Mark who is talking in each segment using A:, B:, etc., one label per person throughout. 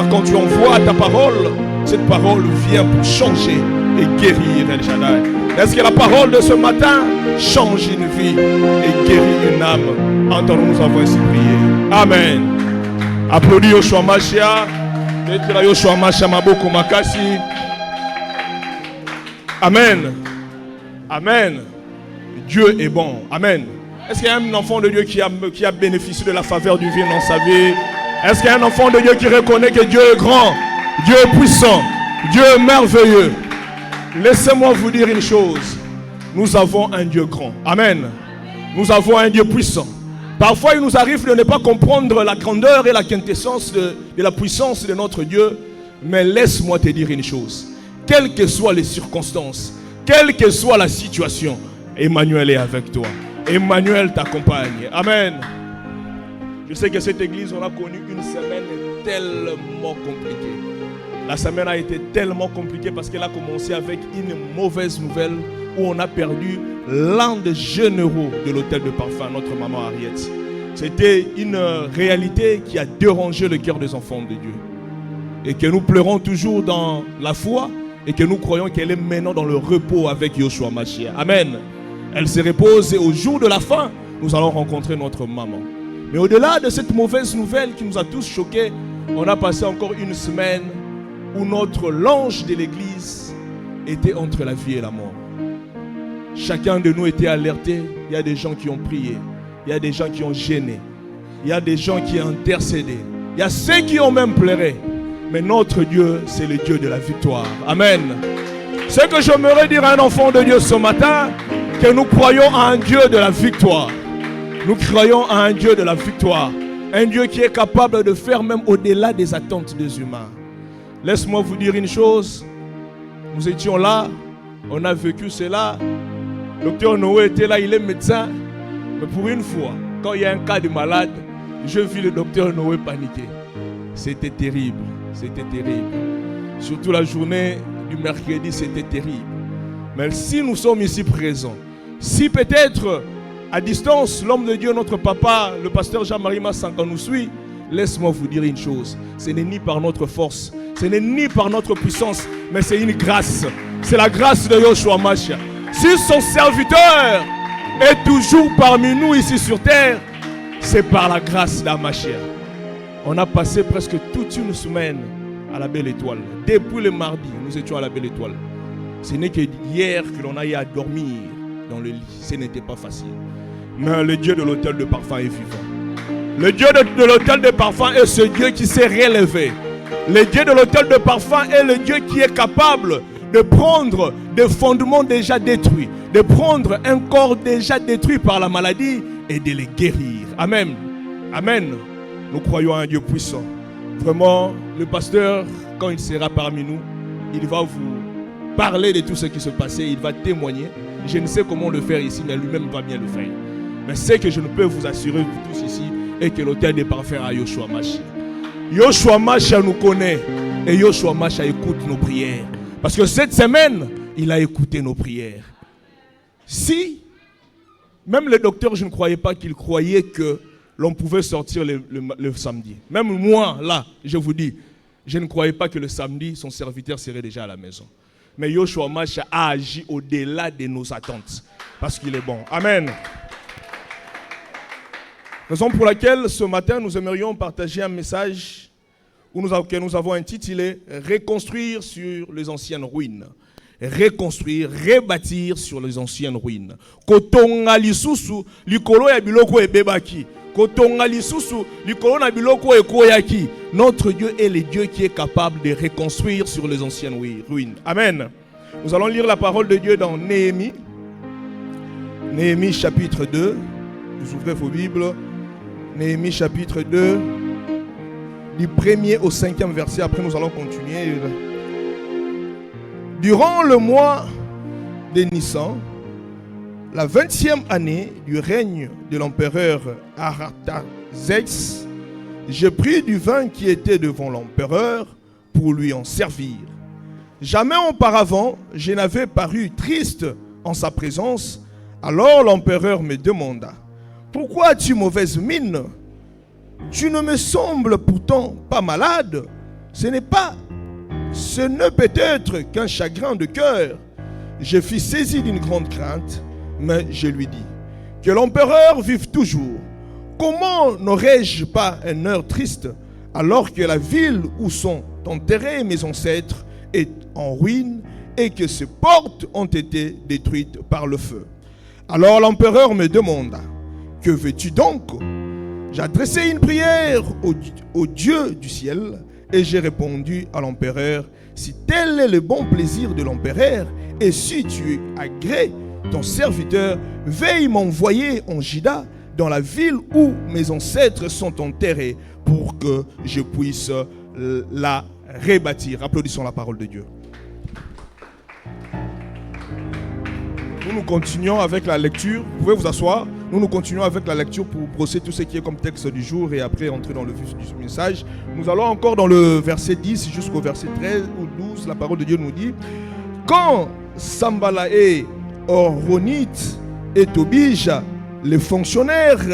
A: Car quand tu envoies ta parole, cette parole vient pour changer et guérir El Shaddai. Est-ce que la parole de ce matin change une vie et guérit une âme? Entendons-nous avons ainsi prié. Amen. Applaudis Yoshua Mashiach. Yoshua Mashiach Maboko Makasi. Amen. Amen. Dieu est bon. Amen. Est-ce qu'il y a un enfant de Dieu qui a bénéficié de la faveur divine dans sa vie? Est-ce qu'il y a un enfant de Dieu qui reconnaît que Dieu est grand, Dieu est puissant, Dieu est merveilleux? Laissez-moi vous dire une chose. Nous avons un Dieu grand. Amen. Nous avons un Dieu puissant. Parfois, il nous arrive de ne pas comprendre la grandeur et la quintessence de la puissance de notre Dieu. Mais laisse-moi te dire une chose. Quelles que soient les circonstances, quelle que soit la situation, Emmanuel est avec toi. Emmanuel t'accompagne. Amen. Je sais que cette église, on a connu une semaine tellement compliquée. La semaine a été tellement compliquée parce qu'elle a commencé avec une mauvaise nouvelle où on a perdu l'un des généraux de l'hôtel de parfum, notre maman Harriet. C'était une réalité qui a dérangé le cœur des enfants de Dieu. Et que nous pleurons toujours dans la foi et que nous croyons qu'elle est maintenant dans le repos avec Yoshua Mashiach. Amen. Elle se repose et au jour de la fin, nous allons rencontrer notre maman. Mais au-delà de cette mauvaise nouvelle qui nous a tous choqués, on a passé encore une semaine où notre l'ange de l'église était entre la vie et la mort. Chacun de nous était alerté. Il y a des gens qui ont prié. Il y a des gens qui ont gêné. Il y a des gens qui ont intercédé. Il y a ceux qui ont même pleuré. Mais notre Dieu, c'est le Dieu de la victoire. Amen. Ce que j'aimerais dire à un enfant de Dieu ce matin, que nous croyons à un Dieu de la victoire. Nous croyons à un Dieu de la victoire. Un Dieu qui est capable de faire même au-delà des attentes des humains. Laisse-moi vous dire une chose. Nous étions là. On a vécu cela. Docteur Noé était là, il est médecin. Mais pour une fois, quand il y a un cas de malade, je vis le docteur Noé paniquer. C'était terrible. C'était terrible. Surtout la journée du mercredi, c'était terrible. Mais si nous sommes ici présents, si peut-être à distance, l'homme de Dieu, notre papa, le pasteur Jean-Marie Massanka nous suit, laisse-moi vous dire une chose. Ce n'est ni par notre force, ce n'est ni par notre puissance, mais c'est une grâce. C'est la grâce de Yoshua Mashiach. Si son serviteur est toujours parmi nous ici sur terre, c'est par la grâce d'Amashia. On a passé presque toute une semaine à la Belle Étoile. Depuis le mardi, nous étions à la Belle Étoile. Ce n'est que hier que l'on a eu à dormir dans le lit. Ce n'était pas facile. Mais le Dieu de l'hôtel de parfum est vivant. Le Dieu de l'hôtel de parfum est ce Dieu qui s'est relevé. Le Dieu de l'hôtel de parfum est le Dieu qui est capable de prendre des fondements déjà détruits, de prendre un corps déjà détruit par la maladie et de les guérir. Amen. Amen. Nous croyons à un Dieu puissant. Vraiment, le pasteur, quand il sera parmi nous, il va vous parler de tout ce qui se passait, il va témoigner. Je ne sais comment le faire ici, mais lui-même va bien le faire. Mais ce que je ne peux vous assurer, vous tous ici, est que l'hôtel des parfums à Yoshua Mashiach. Yoshua Mashiach nous connaît et Yoshua Mashiach écoute nos prières. Parce que cette semaine, il a écouté nos prières. Si, même le docteur, je ne croyais pas qu'il croyait que l'on pouvait sortir le samedi. Même moi, là, je vous dis, je ne croyais pas que le samedi, son serviteur serait déjà à la maison. Mais Yoshua Mashiach a agi au-delà de nos attentes. Parce qu'il est bon. Amen. Raison pour laquelle, ce matin, nous aimerions partager un message que nous avons intitulé « Reconstruire sur les anciennes ruines ». Reconstruire, rebâtir sur les anciennes ruines. Kotonga lisusu, likolo ya biloko ebebaki. Kotonga lisusu, likolo na biloko ekoyaki. Notre Dieu est le Dieu qui est capable de reconstruire sur les anciennes ruines. Amen. Nous allons lire la parole de Dieu dans Néhémie. Néhémie chapitre 2. Vous ouvrez vos Bibles. Néhémie chapitre 2. Du 1er au 5e verset. Après nous allons continuer. Durant le mois de Nissan, la 20e année du règne de l'empereur Artaxerxès, j'ai pris du vin qui était devant l'empereur pour lui en servir. Jamais auparavant, je n'avais paru triste en sa présence. Alors l'empereur me demanda: pourquoi as-tu mauvaise mine? Tu ne me sembles pourtant pas malade. ce ne peut être qu'un chagrin de cœur. Je fus saisi d'une grande crainte, mais je lui dis, que l'empereur vive toujours. Comment n'aurais-je pas une heure triste, alors que la ville où sont enterrés mes ancêtres est en ruine et que ses portes ont été détruites par le feu? Alors l'empereur me demanda, que veux-tu donc? J'adressai une prière au Dieu du ciel et j'ai répondu à l'empereur, si tel est le bon plaisir de l'empereur et si tu agrées ton serviteur, veuille m'envoyer en Juda, dans la ville où mes ancêtres sont enterrés, pour que je puisse la rebâtir. Applaudissons la parole de Dieu. Nous continuons avec la lecture. Vous pouvez vous asseoir. Nous continuons avec la lecture pour brosser tout ce qui est comme texte du jour et après entrer dans le vif du message. Nous allons encore dans le verset 10 jusqu'au verset 13 ou 12. La parole de Dieu nous dit, quand Sambalaé, Horonite et Tobija, les fonctionnaires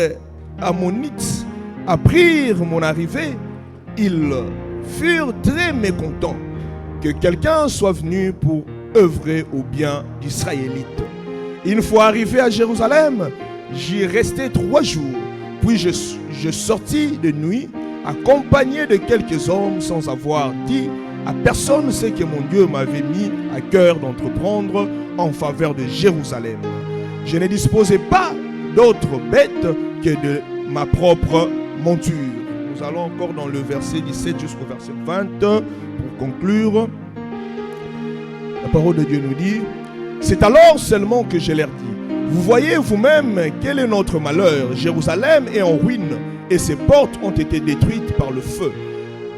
A: ammonites, apprirent mon arrivée, ils furent très mécontents que quelqu'un soit venu pour œuvrer au bien d'Israélites. Une fois arrivé à Jérusalem, j'y restai 3 jours, puis je sortis de nuit, accompagné de quelques hommes, sans avoir dit à personne ce que mon Dieu m'avait mis à cœur d'entreprendre en faveur de Jérusalem. Je ne disposais pas d'autre bête que de ma propre monture. Nous allons encore dans le verset 17 jusqu'au verset 20 pour conclure. La parole de Dieu nous dit, c'est alors seulement que je leur dis, vous voyez vous-même quel est notre malheur. Jérusalem est en ruine et ses portes ont été détruites par le feu.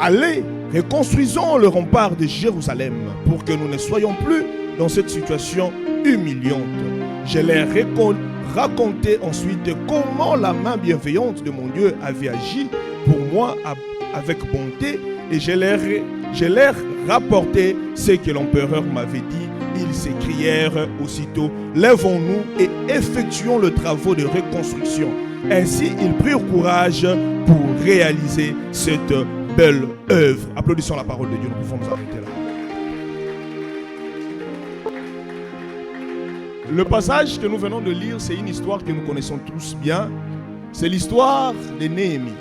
A: Allez, reconstruisons le rempart de Jérusalem pour que nous ne soyons plus dans cette situation humiliante. Je leur racontai ensuite comment la main bienveillante de mon Dieu avait agi pour moi avec bonté et je leur rapportai ce que l'empereur m'avait dit. Ils s'écrièrent aussitôt, lèvons-nous et effectuons le travail de reconstruction. Ainsi, ils prirent courage pour réaliser cette belle œuvre. Applaudissons la parole de Dieu, nous pouvons nous arrêter là. Le passage que nous venons de lire, c'est une histoire que nous connaissons tous bien. C'est l'histoire de Néhémie.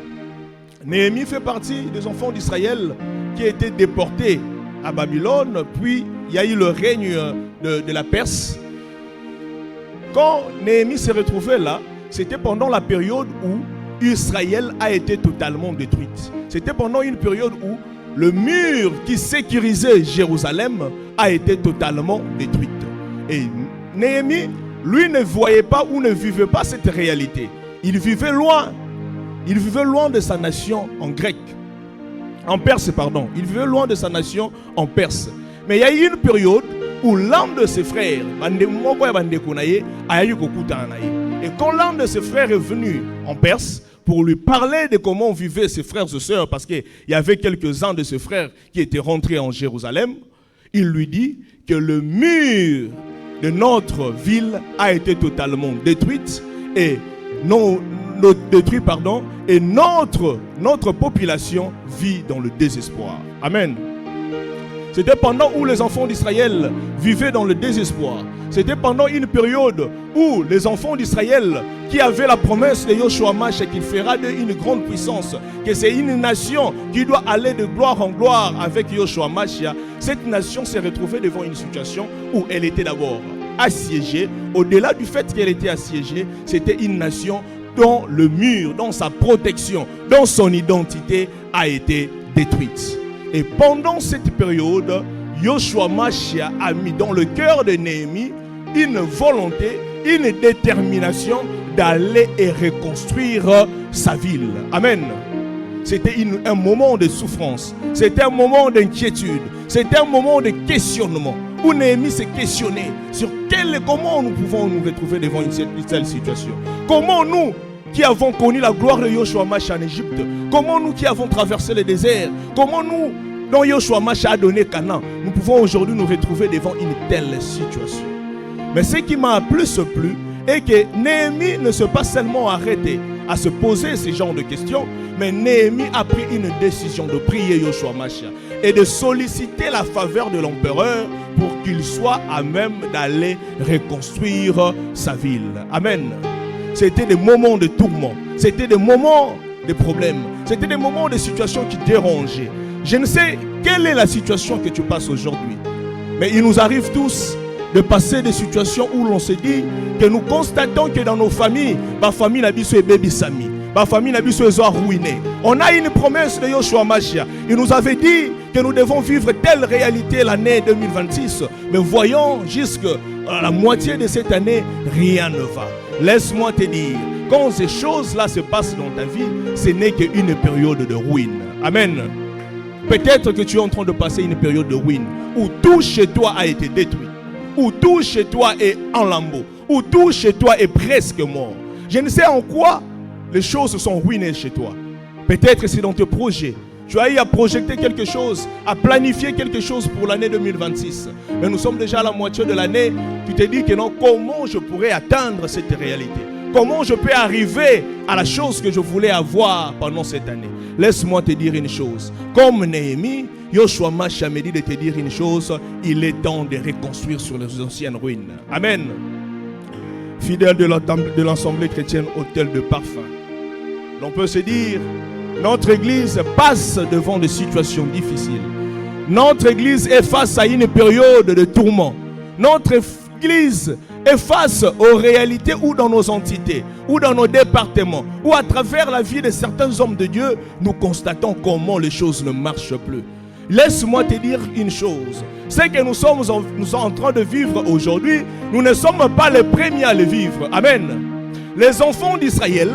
A: Néhémie fait partie des enfants d'Israël qui étaient déportés à Babylone, puis il y a eu le règne de la Perse. Quand Néhémie s'est retrouvé là, c'était pendant la période où Israël a été totalement détruite. C'était pendant une période où le mur qui sécurisait Jérusalem a été totalement détruit. Et Néhémie, lui, ne voyait pas ou ne vivait pas cette réalité. Il vivait loin. Il vivait loin de sa nation en grec. En Perse, pardon. Il vivait loin de sa nation en Perse. Mais il y a eu une période où l'un de ses frères, et quand l'un de ses frères est venu en Perse pour lui parler de comment vivaient ses frères et sœurs, parce qu'il y avait quelques-uns de ses frères qui étaient rentrés en Jérusalem, il lui dit que le mur de notre ville a été totalement détruite et notre population vit dans le désespoir. Amen. C'était pendant où les enfants d'Israël vivaient dans le désespoir. C'était pendant une période où les enfants d'Israël qui avaient la promesse de Yoshua Mashiach qu'il fera d'eux une grande puissance, que c'est une nation qui doit aller de gloire en gloire avec Yoshua Mashiach, cette nation s'est retrouvée devant une situation où elle était d'abord assiégée. Au-delà du fait qu'elle était assiégée, c'était une nation dont le mur, dont sa protection, dont son identité a été détruite. Et pendant cette période, Yoshua Mashiach a mis dans le cœur de Néhémie une volonté, une détermination d'aller et reconstruire sa ville. Amen. C'était un moment de souffrance, c'était un moment d'inquiétude, c'était un moment de questionnement où Néhémie s'est questionné sur comment nous pouvons nous retrouver devant une telle situation. Comment nous qui avons connu la gloire de Yoshua Mashiach en Égypte, comment nous qui avons traversé le désert, comment nous, dont Yoshua Mashiach a donné Canaan, nous pouvons aujourd'hui nous retrouver devant une telle situation. Mais ce qui m'a plus plu est que Néhémie ne s'est pas seulement arrêté à se poser ce genre de questions. Mais Néhémie a pris une décision de prier Yoshua Mashiach et de solliciter la faveur de l'empereur pour qu'il soit à même d'aller reconstruire sa ville. Amen. C'était des moments de tourment, c'était des moments de problèmes, c'était des moments de situations qui dérangeaient. Je ne sais quelle est la situation que tu passes aujourd'hui, mais il nous arrive tous de passer des situations où l'on se dit que nous constatons que dans nos familles, ma famille n'a pas baby sami, ma famille n'a pas ruiné. On a une promesse de Yoshua Mashiach. Il nous avait dit que nous devons vivre telle réalité l'année 2026. Mais voyons jusqu'à la moitié de cette année, rien ne va. Laisse-moi te dire, quand ces choses-là se passent dans ta vie, ce n'est qu'une période de ruine. Amen. Peut-être que tu es en train de passer une période de ruine où tout chez toi a été détruit, où tout chez toi est en lambeaux, où tout chez toi est presque mort. Je ne sais en quoi les choses se sont ruinées chez toi. Peut-être c'est dans tes projets. Tu as eu à projeter quelque chose, à planifier quelque chose pour l'année 2026. Mais nous sommes déjà à la moitié de l'année. Tu te dis que non, comment je pourrais atteindre cette réalité? Comment je peux arriver à la chose que je voulais avoir pendant cette année? Laisse-moi te dire une chose. Comme Néhémie, Yoshua Mashiach me dit de te dire une chose. Il est temps de reconstruire sur les anciennes ruines. Amen. Fidèle de l'Assemblée chrétienne, autel de parfum. L'on peut se dire, notre église passe devant des situations difficiles. Notre église est face à une période de tourment. Notre église est face aux réalités ou dans nos entités, ou dans nos départements, ou à travers la vie de certains hommes de Dieu, nous constatons comment les choses ne marchent plus. Laisse-moi te dire une chose. Ce que nous sommes en train de vivre aujourd'hui, nous ne sommes pas les premiers à le vivre. Amen. Les enfants d'Israël,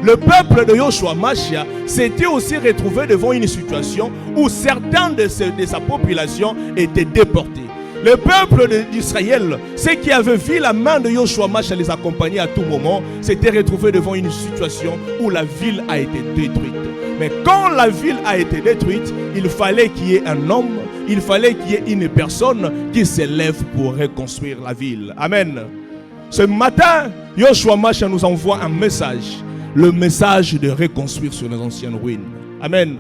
A: le peuple de Yoshua Mashiach, s'était aussi retrouvé devant une situation où certains de sa population étaient déportés. Le peuple d'Israël, ceux qui avaient vu la main de Yoshua Mashiach les accompagner à tout moment, s'étaient retrouvés devant une situation où la ville a été détruite. Mais quand la ville a été détruite, il fallait qu'il y ait un homme, il fallait qu'il y ait une personne qui s'élève pour reconstruire la ville. Amen. Ce matin, Yoshua Mashiach nous envoie un message. Le message de reconstruire sur les anciennes ruines. Amen.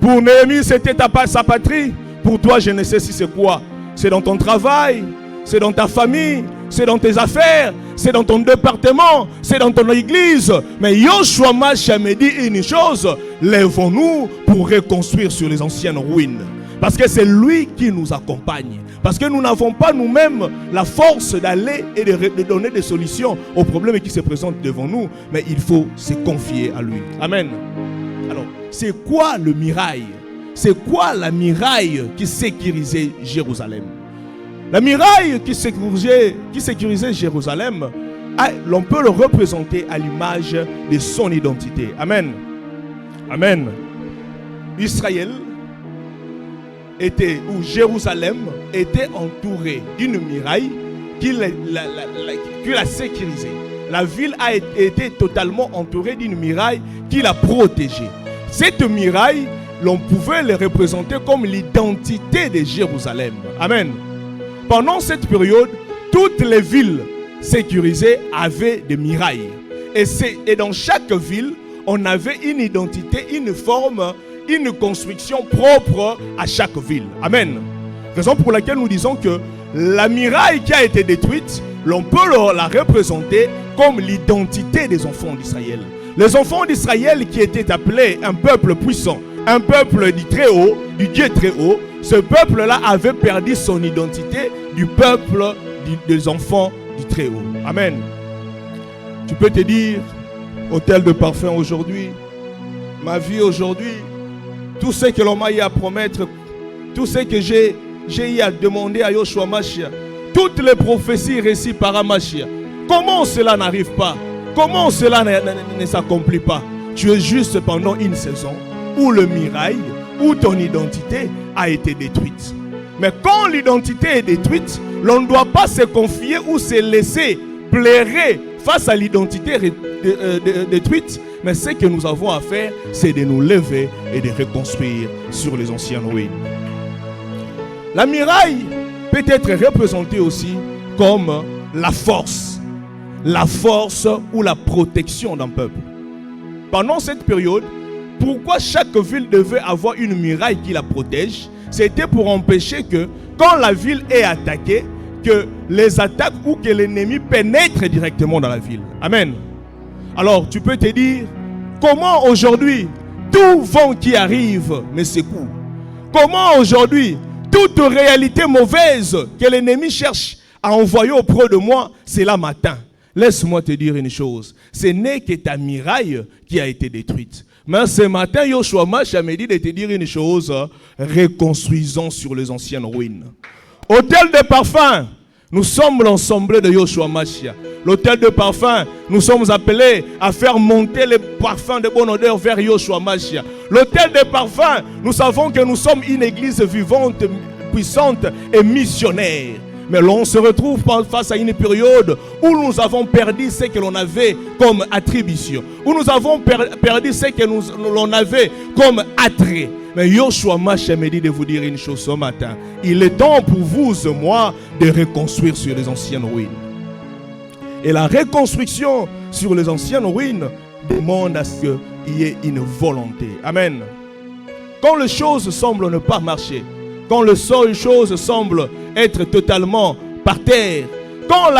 A: Pour Néhémie, c'était sa patrie. Pour toi, je ne sais si c'est quoi. C'est dans ton travail, c'est dans ta famille, c'est dans tes affaires, c'est dans ton département, c'est dans ton église. Mais Yoshua Mashiach me dit une chose. Lèvons-nous pour reconstruire sur les anciennes ruines. Parce que c'est lui qui nous accompagne. Parce que nous n'avons pas nous-mêmes la force d'aller et de donner des solutions aux problèmes qui se présentent devant nous. Mais il faut se confier à lui. Amen. Alors, c'est quoi le mirail? C'est quoi la muraille qui sécurisait Jérusalem? La muraille qui sécurisait Jérusalem, l'on peut le représenter à l'image de son identité. Amen. Amen. Israël ou Jérusalem était entourée d'une muraille qui l'a sécurisée. La ville a été totalement entourée d'une muraille qui l'a protégée. Cette muraille, l'on pouvait le représenter comme l'identité de Jérusalem. Amen. Pendant cette période, toutes les villes sécurisées avaient des murailles. Et dans chaque ville, on avait une identité, une forme, une construction propre à chaque ville. Amen. Raison pour laquelle nous disons que la muraille qui a été détruite, l'on peut la représenter comme l'identité des enfants d'Israël. Les enfants d'Israël qui étaient appelés un peuple puissant, un peuple du très haut, du Dieu très haut, ce peuple-là avait perdu son identité du peuple des enfants du très haut. Amen. Tu peux te dire, autel de parfum aujourd'hui, ma vie aujourd'hui, tout ce que l'on m'a eu à promettre, tout ce que j'ai eu à demander à Yoshua Mashiach, toutes les prophéties réussies par Mashiach, comment cela n'arrive pas? Comment cela ne s'accomplit pas? Tu es juste pendant une saison où le mirail, où ton identité a été détruite. Mais quand l'identité est détruite, l'on ne doit pas se confier ou se laisser blairer face à l'identité détruite. Mais ce que nous avons à faire, c'est de nous lever et de reconstruire sur les anciennes ruines. La muraille peut être représentée aussi comme la force ou la protection d'un peuple. pendant cette période, pourquoi chaque ville devait avoir une muraille qui la protège? C'était pour empêcher que, quand la ville est attaquée, que les attaques ou que l'ennemi pénètre directement dans la ville. Amen. Alors, tu peux te dire, comment aujourd'hui, tout vent qui arrive me secoue? Comment aujourd'hui, toute réalité mauvaise que l'ennemi cherche à envoyer auprès de moi, c'est là matin. Laisse-moi te dire une chose. Ce n'est que ta muraille qui a été détruite. Mais ce matin, Yoshua Mashiach m'a dit de te dire une chose. Reconstruisons sur les anciennes ruines. Hôtel de parfum, nous sommes l'ensemble de Yoshua Mashiach. L'hôtel de parfum, nous sommes appelés à faire monter les parfums de bonne odeur vers Yoshua Mashiach. L'hôtel de parfum, nous savons que nous sommes une église vivante, puissante et missionnaire. Mais l'on se retrouve face à une période où nous avons perdu ce que l'on avait comme attribution. Où nous avons perdu ce que l'on avait comme attrait. Mais Yoshua Mashiach me dit de vous dire une chose ce matin. Il est temps pour vous et moi de reconstruire sur les anciennes ruines. Et la reconstruction sur les anciennes ruines demande à ce qu'il y ait une volonté. Amen. Quand les choses semblent ne pas marcher, quand les choses semblent être totalement par terre, quand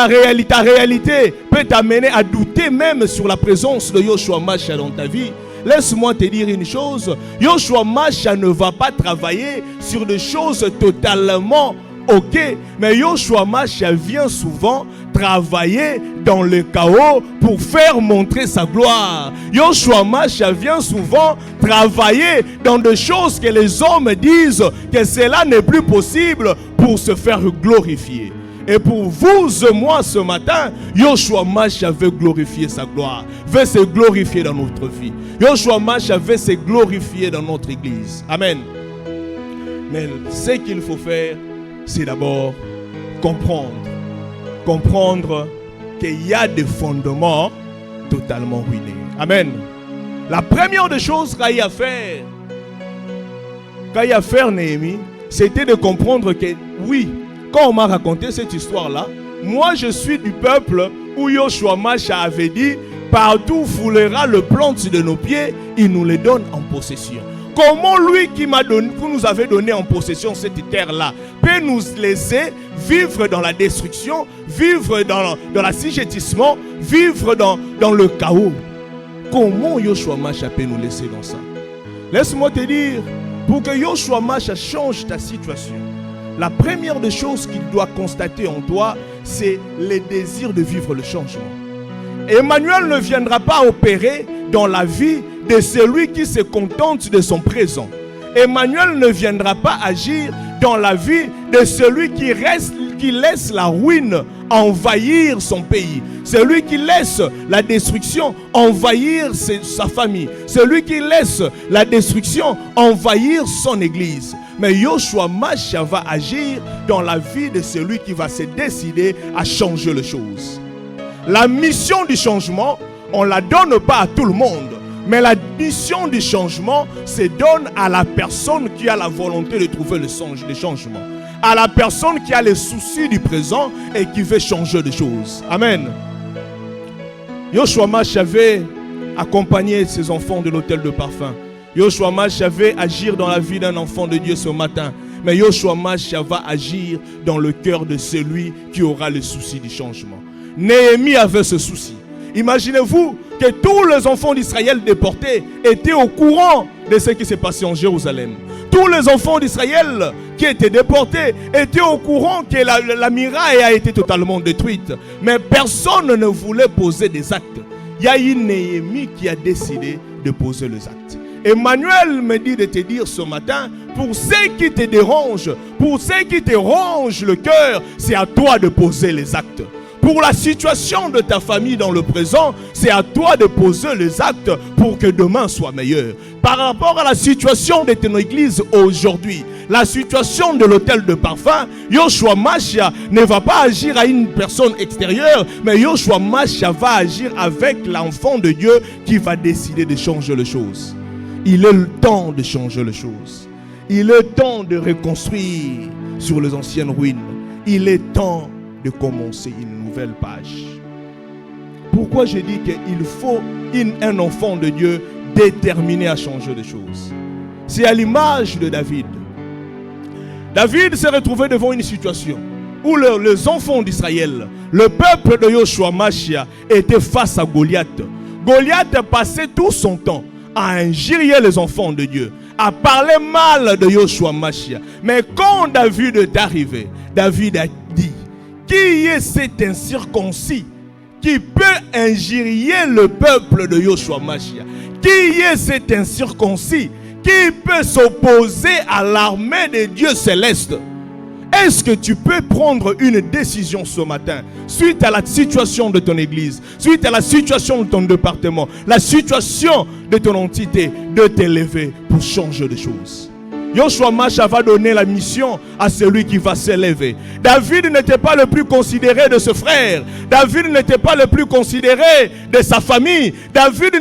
A: ta réalité peut t'amener à douter même sur la présence de Yoshua Mashiach dans ta vie, laisse-moi te dire une chose. Yoshua Mashiach ne va pas travailler sur des choses totalement ok, mais Yoshua Mashiach vient souvent travailler dans le chaos pour faire montrer sa gloire. Yoshua Mashiach vient souvent travailler dans des choses que les hommes disent que cela n'est plus possible pour se faire glorifier. Et pour vous et moi ce matin, Yoshua Mashiach veut glorifier sa gloire, veut se glorifier dans notre vie. Yoshua Mashiach veut se glorifier dans notre église. Amen. Mais ce qu'il faut faire, c'est d'abord comprendre qu'il y a des fondements totalement ruinés. Amen. La première des choses qu'il y a à faire, Néhémie, c'était de comprendre que oui, quand on m'a raconté cette histoire-là, moi je suis du peuple où Yoshua Mashiach avait dit, partout où foulera le plante de nos pieds, il nous les donne en possession. Comment lui qui nous avait donné en possession cette terre-là peut nous laisser vivre dans la destruction, vivre dans l'assujettissement, vivre dans le chaos? Comment Yoshua Mashiach peut nous laisser dans ça? Laisse-moi te dire, pour que Yoshua Mashiach change ta situation, la première des choses qu'il doit constater en toi, c'est le désir de vivre le changement. Emmanuel ne viendra pas opérer dans la vie de celui qui se contente de son présent. Emmanuel ne viendra pas agir dans la vie de celui qui laisse la ruine envahir son pays. Celui qui laisse la destruction envahir sa famille. Celui qui laisse la destruction envahir son église. Mais Yoshua Mashiach va agir dans la vie de celui qui va se décider à changer les choses. La mission du changement, on ne la donne pas à tout le monde. Mais la mission du changement se donne à la personne qui a la volonté de trouver le changement. À la personne qui a les soucis du présent et qui veut changer de choses. Amen. Yoshua Mashiach avait accompagné ses enfants de l'hôtel de parfum. Yoshua Mashiach avait agir dans la vie d'un enfant de Dieu ce matin. Mais Yoshua Mashiach va agir dans le cœur de celui qui aura le souci du changement. Néhémie avait ce souci. Imaginez-vous que tous les enfants d'Israël déportés étaient au courant de ce qui s'est passé en Jérusalem. Tous les enfants d'Israël qui étaient déportés étaient au courant que la muraille a été totalement détruite. Mais personne ne voulait poser des actes. Il y a une Néhémie qui a décidé de poser les actes. Emmanuel me dit de te dire ce matin, pour ce qui te dérange, pour ce qui te ronge le cœur, c'est à toi de poser les actes. Pour la situation de ta famille dans le présent, c'est à toi de poser les actes pour que demain soit meilleur. Par rapport à la situation de ton église aujourd'hui, la situation de l'hôtel de parfum, Yoshua Mashiach ne va pas agir à une personne extérieure, mais Yoshua Mashiach va agir avec l'enfant de Dieu qui va décider de changer les choses. Il est le temps de changer les choses. Il est temps de reconstruire sur les anciennes ruines. Il est temps de commencer une nouvelle page. pourquoi je dis qu'il faut un enfant de Dieu déterminé à changer les choses. C'est à l'image de David. David s'est retrouvé devant une situation où les enfants d'Israël, le peuple de Yoshua Mashiach, était face à Goliath. Goliath passait tout son temps à injurier les enfants de Dieu, à parler mal de Yoshua Mashiach. Mais quand David est arrivé, David a dit, qui est cet incirconcis qui peut injurier le peuple de Yoshua Mashiach? Qui est cet incirconcis qui peut s'opposer à l'armée de Dieu céleste? Est-ce que tu peux prendre une décision ce matin suite à la situation de ton église, suite à la situation de ton département, la situation de ton entité, de t'élever pour changer les choses? Yoshua Mashiach va donner la mission à celui qui va s'élever. David n'était pas le plus considéré de ses frères. David n'était pas le plus considéré de sa famille. David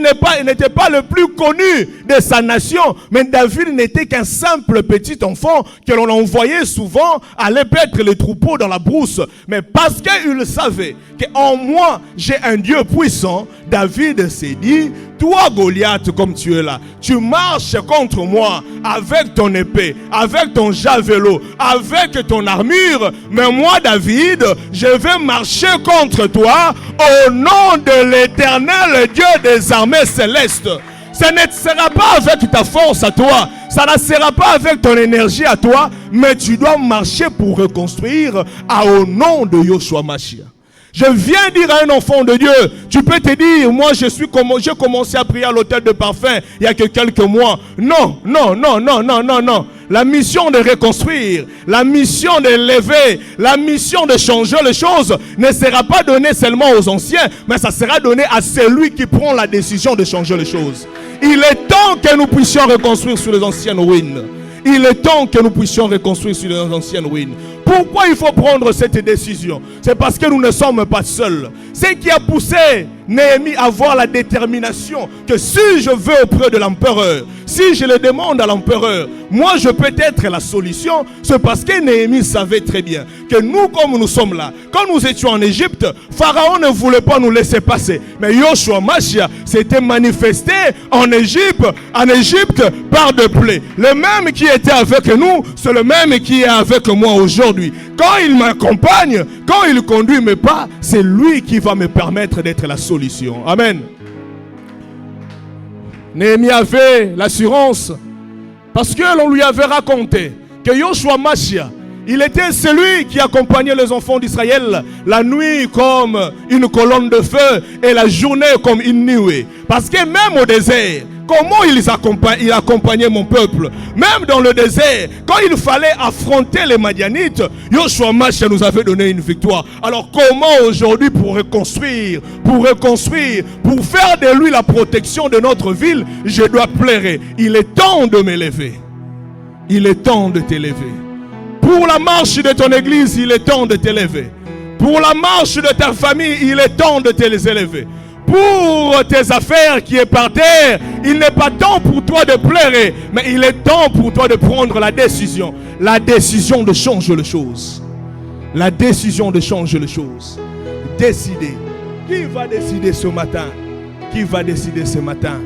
A: n'était pas le plus connu de sa nation. Mais David n'était qu'un simple petit enfant que l'on envoyait souvent aller paître les troupeaux dans la brousse. Mais parce qu'il savait qu'en moi, j'ai un Dieu puissant, David s'est dit, toi Goliath, comme tu es là, tu marches contre moi avec ton épée, avec ton javelot, avec ton armure. Mais moi David, je vais marcher contre toi au nom de l'Éternel Dieu des armées célestes. Ça ne sera pas avec ta force à toi, ça ne sera pas avec ton énergie à toi, mais tu dois marcher pour reconstruire au nom de Yoshua Mashiach. Je viens dire à un enfant de Dieu, tu peux te dire, moi j'ai commencé à prier à l'autel de parfum il y a que quelques mois. Non. La mission de reconstruire, la mission d'élever, la mission de changer les choses ne sera pas donnée seulement aux anciens, mais ça sera donné à celui qui prend la décision de changer les choses. Il est temps que nous puissions reconstruire sur les anciennes ruines. Il est temps que nous puissions reconstruire sur les anciennes ruines. Pourquoi il faut prendre cette décision? C'est parce que nous ne sommes pas seuls. Ce qui a poussé Néhémie à avoir la détermination que si je veux auprès de l'empereur, si je le demande à l'empereur, moi je peux être la solution, c'est parce que Néhémie savait très bien que nous, comme nous sommes là, quand nous étions en Égypte, Pharaon ne voulait pas nous laisser passer. Mais Yoshua Mashiach s'était manifesté en Égypte par de plaies. Le même qui était avec nous, c'est le même qui est avec moi aujourd'hui. Quand il m'accompagne, quand il conduit mes pas, c'est lui qui va me permettre d'être la solution. Amen. Néhémie avait l'assurance parce que l'on lui avait raconté que Yoshua Mashiach, il était celui qui accompagnait les enfants d'Israël la nuit comme une colonne de feu et la journée comme une nuée. Parce que même au désert, comment il accompagnait mon peuple? Même dans le désert, quand il fallait affronter les Madianites, Yoshua Mashiach nous avait donné une victoire. Alors comment aujourd'hui pour reconstruire, pour faire de lui la protection de notre ville, je dois pleurer? Il est temps de m'élever. Il est temps de t'élever. Pour la marche de ton église, il est temps de t'élever. Pour la marche de ta famille, il est temps de te les élever. Pour tes affaires qui est par terre, il n'est pas temps pour toi de pleurer, mais il est temps pour toi de prendre la décision de changer les choses. La décision de changer les choses. Décider. Qui va décider ce matin? Qui va décider ce matin?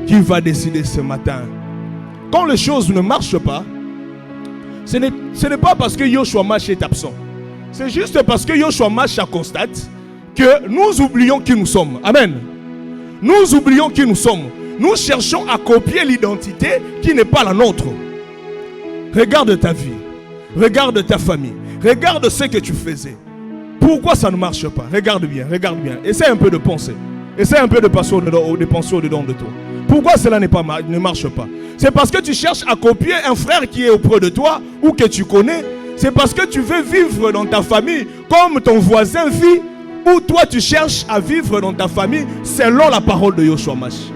A: Qui va décider ce matin? Quand les choses ne marchent pas, ce n'est pas parce que Yoshua Mashiach est absent. C'est juste parce que Yoshua Mashiach constate que nous oublions qui nous sommes. Amen. Nous oublions qui nous sommes. Nous cherchons à copier l'identité qui n'est pas la nôtre. Regarde ta vie. Regarde ta famille. Regarde ce que tu faisais. Pourquoi ça ne marche pas? Regarde bien, regarde bien. Essaie un peu de penser. Essaie un peu de penser au-dedans de toi. Pourquoi cela ne marche pas? C'est parce que tu cherches à copier un frère qui est auprès de toi ou que tu connais. C'est parce que tu veux vivre dans ta famille comme ton voisin vit, ou toi tu cherches à vivre dans ta famille selon la parole de Yoshua Mashiach.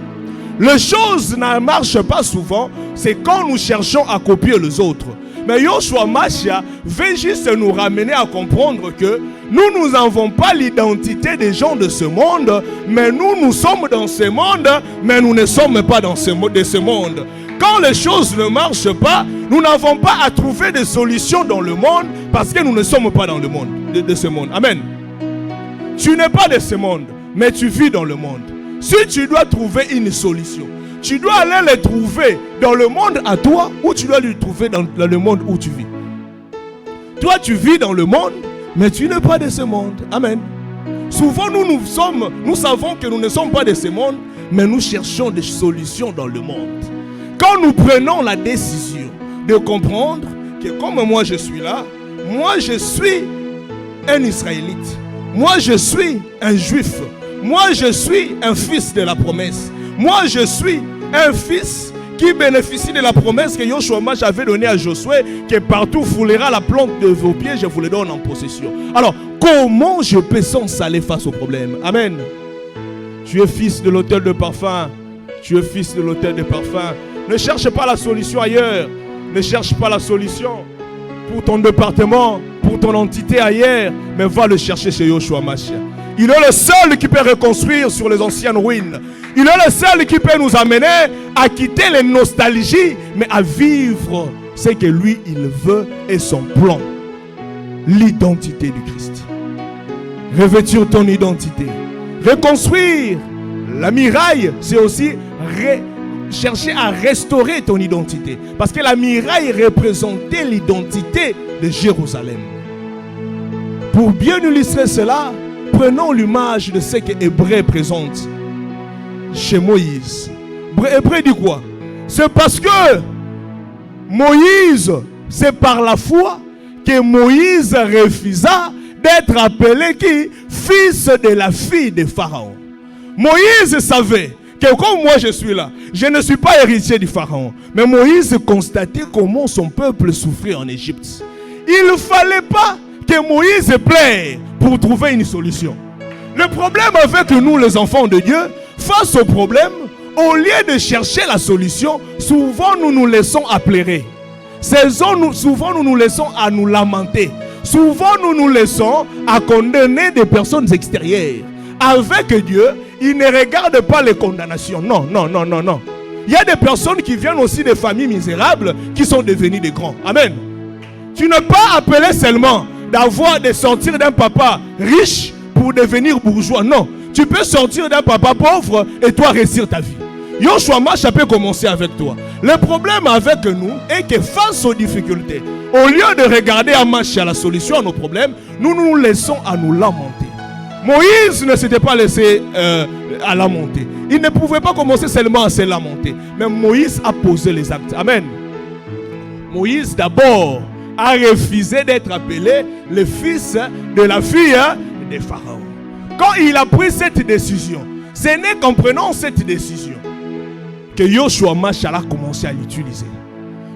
A: Les choses ne marchent pas souvent, c'est quand nous cherchons à copier les autres. Mais Yoshua Mashiach veut juste nous ramener à comprendre que nous n'avons pas l'identité des gens de ce monde, mais nous sommes dans ce monde, mais nous ne sommes pas dans ce monde. Quand les choses ne marchent pas, nous n'avons pas à trouver des solutions dans le monde parce que nous ne sommes pas dans le monde, de ce monde. Amen. Tu n'es pas de ce monde. mais tu vis dans le monde. Si tu dois trouver une solution, tu dois aller les trouver dans le monde à toi ou tu dois les trouver dans le monde où tu vis. Toi, tu vis dans le monde, mais tu n'es pas de ce monde. Amen. Souvent, nous savons que nous ne sommes pas de ce monde, mais nous cherchons des solutions dans le monde. Quand nous prenons la décision de comprendre que comme moi je suis là, moi je suis un Israélite, moi je suis un Juif, moi je suis un fils de la promesse, moi je suis un fils qui bénéficie de la promesse que Yoshua avait donnée à Josué, que partout foulera la plante de vos pieds, je vous le donne en possession. Alors, comment je peux sans aller face au problème? Amen. Tu es fils de l'autel de parfum. Tu es fils de l'autel de parfum. Ne cherche pas la solution ailleurs. Ne cherche pas la solution pour ton département, pour ton entité ailleurs, mais va le chercher chez Yoshua Mashiach. Il est le seul qui peut reconstruire sur les anciennes ruines. Il est le seul qui peut nous amener à quitter les nostalgies, mais à vivre ce que lui, il veut et son plan. L'identité du Christ. Revêtir ton identité. Reconstruire la muraille, c'est aussi chercher à restaurer ton identité. Parce que la muraille représentait l'identité de Jérusalem. Pour bien illustrer cela, prenons l'image de ce que Hébreu présente chez Moïse. Hébreu dit quoi? C'est parce que Moïse, c'est par la foi que Moïse refusa d'être appelé qui? Fils de la fille de Pharaon. Moïse savait que comme moi je suis là, je ne suis pas héritier du Pharaon. Mais Moïse constatait comment son peuple souffrait en Égypte. Il ne fallait pas que Moïse plaire pour trouver une solution. Le problème avec nous les enfants de Dieu, face au problème, au lieu de chercher la solution, souvent nous nous laissons pleurer. Souvent nous nous laissons à nous lamenter. Souvent nous nous laissons à condamner des personnes extérieures. Avec Dieu, il ne regarde pas les condamnations. Non. Il y a des personnes qui viennent aussi des familles misérables qui sont devenues des grands. Amen. Tu n'es pas appelé seulement de sortir d'un papa riche pour devenir bourgeois. Non. Tu peux sortir d'un papa pauvre et toi réussir ta vie. Yoshua Mashiach peut commencer avec toi. Le problème avec nous est que face aux difficultés, au lieu de regarder à Mashiach la solution à nos problèmes, nous nous laissons à nous lamenter. Moïse ne s'était pas laissé à lamenter. Il ne pouvait pas commencer seulement à se lamenter. Mais Moïse a posé les actes. Amen. Moïse d'abord a refusé d'être appelé le fils de la fille de Pharaon. Quand il a pris cette décision, ce n'est qu'en prenant cette décision que Yoshua Mashiach a commencé à l'utiliser.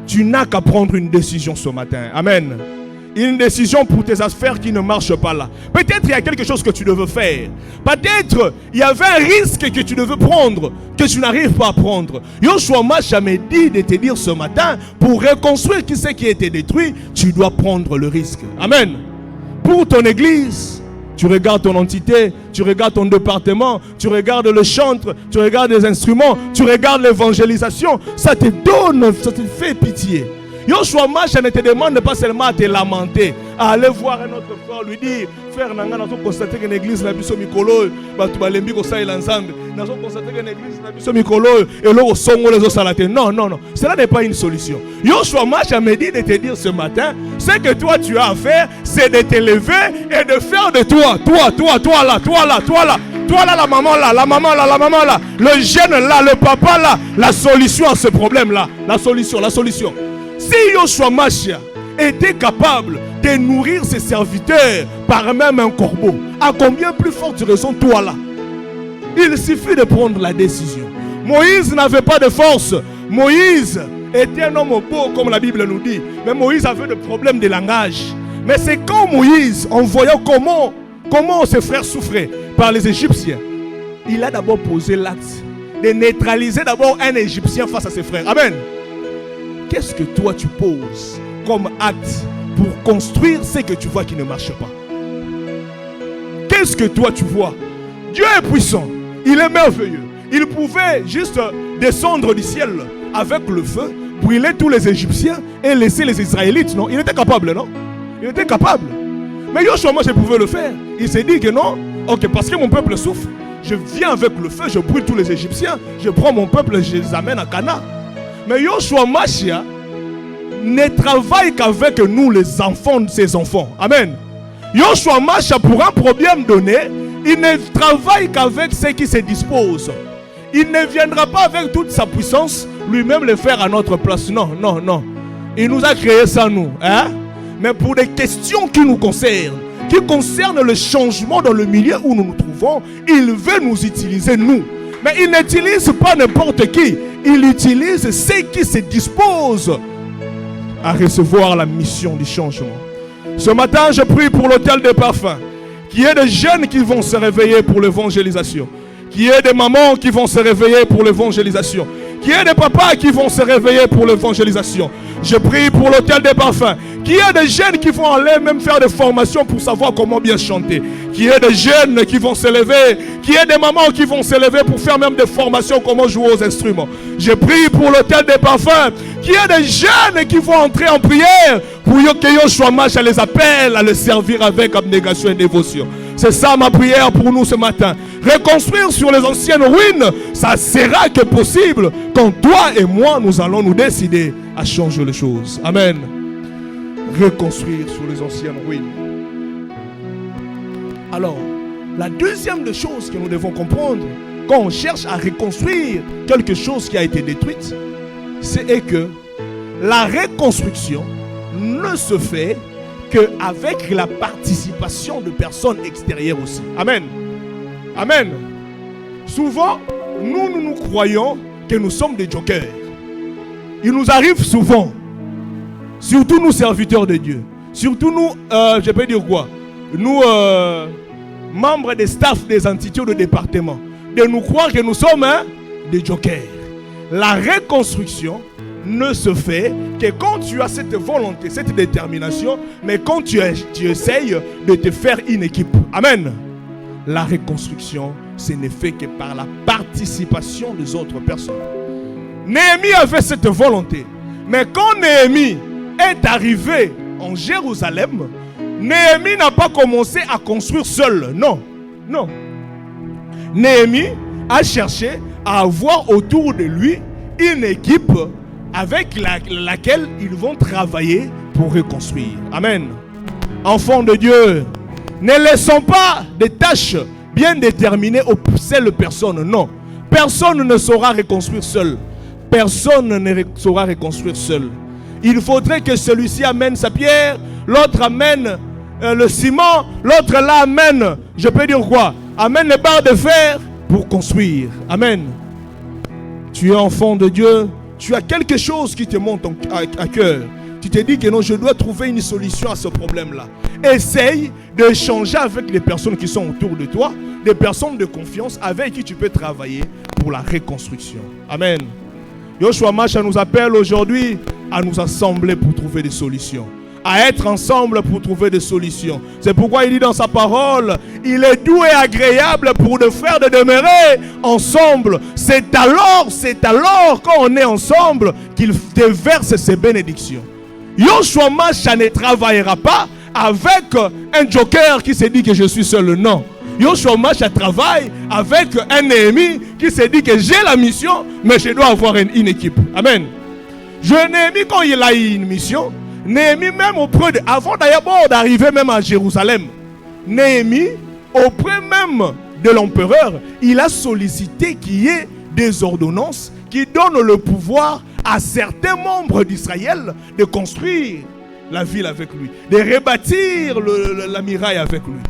A: Tu n'as qu'à prendre une décision ce matin. Amen. Une décision pour tes affaires qui ne marchent pas là. Peut-être il y a quelque chose que tu devais faire. Peut-être il y avait un risque que tu devais prendre, que tu n'arrives pas à prendre. Yoshua Mashiach m'a dit de te dire ce matin, pour reconstruire ce qui a été détruit, tu dois prendre le risque. Amen. Pour ton église, tu regardes ton entité, tu regardes ton département, tu regardes le chantre, tu regardes les instruments, tu regardes l'évangélisation, ça te donne, ça te fait pitié. Yoshua Mashiach ne te demande pas seulement à te lamenter, à aller voir un autre frère, lui dire, frère, nous avons constaté que l'église n'a pas de mikolo, nous avons constaté que l'église n'a pas de mikolo, et là, on songe les autres. Non, cela n'est pas une solution. Yoshua Mashiach me dit de te dire ce matin, ce que toi tu as à faire, c'est de te lever et de faire de toi là, la maman là, le jeune là, le papa là, la solution à ce problème là, la solution. Si Yoshua Mashiach était capable de nourrir ses serviteurs par même un corbeau, à combien plus forte raison toi là? Il suffit de prendre la décision. Moïse n'avait pas de force. Moïse était un homme beau comme la Bible nous dit. Mais Moïse avait des problèmes de langage. Mais c'est quand Moïse, en voyant comment ses frères souffraient par les Égyptiens, il a d'abord posé l'acte de neutraliser d'abord un Égyptien face à ses frères. Amen. Qu'est-ce que toi tu poses comme acte pour construire ce que tu vois qui ne marche pas? Qu'est-ce que toi tu vois? Dieu est puissant, il est merveilleux. Il pouvait juste descendre du ciel avec le feu, brûler tous les Égyptiens et laisser les Israélites, non? Il était capable, non? Il était capable. Mais Yoshua Mashiach pouvait le faire. Il s'est dit que non, ok, parce que mon peuple souffre, je viens avec le feu, je brûle tous les Égyptiens, je prends mon peuple et je les amène à Canaan. Mais Yoshua Mashiach ne travaille qu'avec nous, les enfants de ses enfants. Amen. Yoshua Mashiach, pour un problème donné, il ne travaille qu'avec ceux qui se disposent. Il ne viendra pas avec toute sa puissance lui-même le faire à notre place. Non, non, non. Il nous a créé ça, nous. Hein? Mais pour des questions qui nous concernent, qui concernent le changement dans le milieu où nous nous trouvons, il veut nous utiliser, nous. Mais il n'utilise pas n'importe qui. Il utilise ceux qui se disposent à recevoir la mission du changement. Ce matin, je prie pour l'hôtel des parfums. Qu'il y ait des jeunes qui vont se réveiller pour l'évangélisation. Qu'il y ait des mamans qui vont se réveiller pour l'évangélisation. Qu'il y ait des papas qui vont se réveiller pour l'évangélisation. Je prie pour l'hôtel des parfums. Qu'il y ait des jeunes qui vont aller même faire des formations pour savoir comment bien chanter. Qu'il y ait des jeunes qui vont se lever. Qu'il y ait des mamans qui vont se lever pour faire même des formations comment jouer aux instruments. Je prie pour l'hôtel des parfums. Qu'il y ait des jeunes qui vont entrer en prière pour que Yoshua Mashiach les appelle à le servir avec abnégation et dévotion. C'est ça ma prière pour nous ce matin. Reconstruire sur les anciennes ruines, ça sera que possible quand toi et moi nous allons nous décider à changer les choses. Amen. Reconstruire sur les anciennes ruines. Alors, la deuxième des choses que nous devons comprendre quand on cherche à reconstruire quelque chose qui a été détruite, c'est que la reconstruction ne se fait qu'avec la participation de personnes extérieures aussi. Amen. Amen. Souvent, nous croyons que nous sommes des jokers. Il nous arrive souvent, surtout nous serviteurs de Dieu, surtout nous, je peux dire quoi, nous, membres des staffs des entités ou des départements, de nous croire que nous sommes des jokers. La reconstruction ne se fait que quand tu as cette volonté, cette détermination, mais quand tu essayes de te faire une équipe. Amen. La reconstruction, ce n'est fait que par la participation des autres personnes. Néhémie avait cette volonté. Mais quand Néhémie est arrivé en Jérusalem, Néhémie n'a pas commencé à construire seul. Non, non. Néhémie a cherché à avoir autour de lui une équipe avec laquelle ils vont travailler pour reconstruire. Amen. Enfants de Dieu, ne laissons pas des tâches bien déterminées aux seules personnes. Non. Personne ne saura reconstruire seul. Personne ne saura reconstruire seul. Il faudrait que celui-ci amène sa pierre, l'autre amène le ciment, l'autre là amène, je peux dire quoi? Amène les barres de fer pour construire. Amen. Tu es enfant de Dieu. Tu as quelque chose qui te monte à cœur. Tu te dis que non, je dois trouver une solution à ce problème-là. Essaye d'échanger avec les personnes qui sont autour de toi, des personnes de confiance avec qui tu peux travailler pour la reconstruction. Amen. Yoshua Mashiach nous appelle aujourd'hui à nous assembler pour trouver des solutions. À être ensemble pour trouver des solutions. C'est pourquoi il dit dans sa parole, il est doux et agréable pour nos frères de demeurer ensemble. C'est alors quand on est ensemble qu'il déverse ses bénédictions. Yoshua Mashiach ne travaillera pas avec un joker qui se dit que je suis seul. Non. Yoshua Mashiach travaille avec un Néhémie qui se dit que j'ai la mission, mais je dois avoir une équipe. Amen. Néhémie, quand il a eu une mission, Néhémie même avant d'arriver même à Jérusalem, Néhémie, auprès même de l'empereur, il a sollicité qu'il y ait des ordonnances qui donnent le pouvoir à certains membres d'Israël de construire la ville avec lui, de rebâtir la muraille avec lui.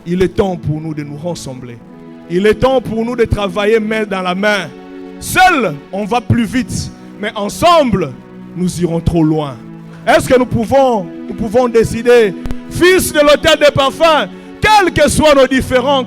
A: Il est temps pour nous de nous rassembler. Il est temps pour nous de travailler main dans la main. Seul, on va plus vite, mais ensemble, nous irons trop loin. Est-ce que nous pouvons décider, fils de l'hôtel des parfums, quels que soient nos différends,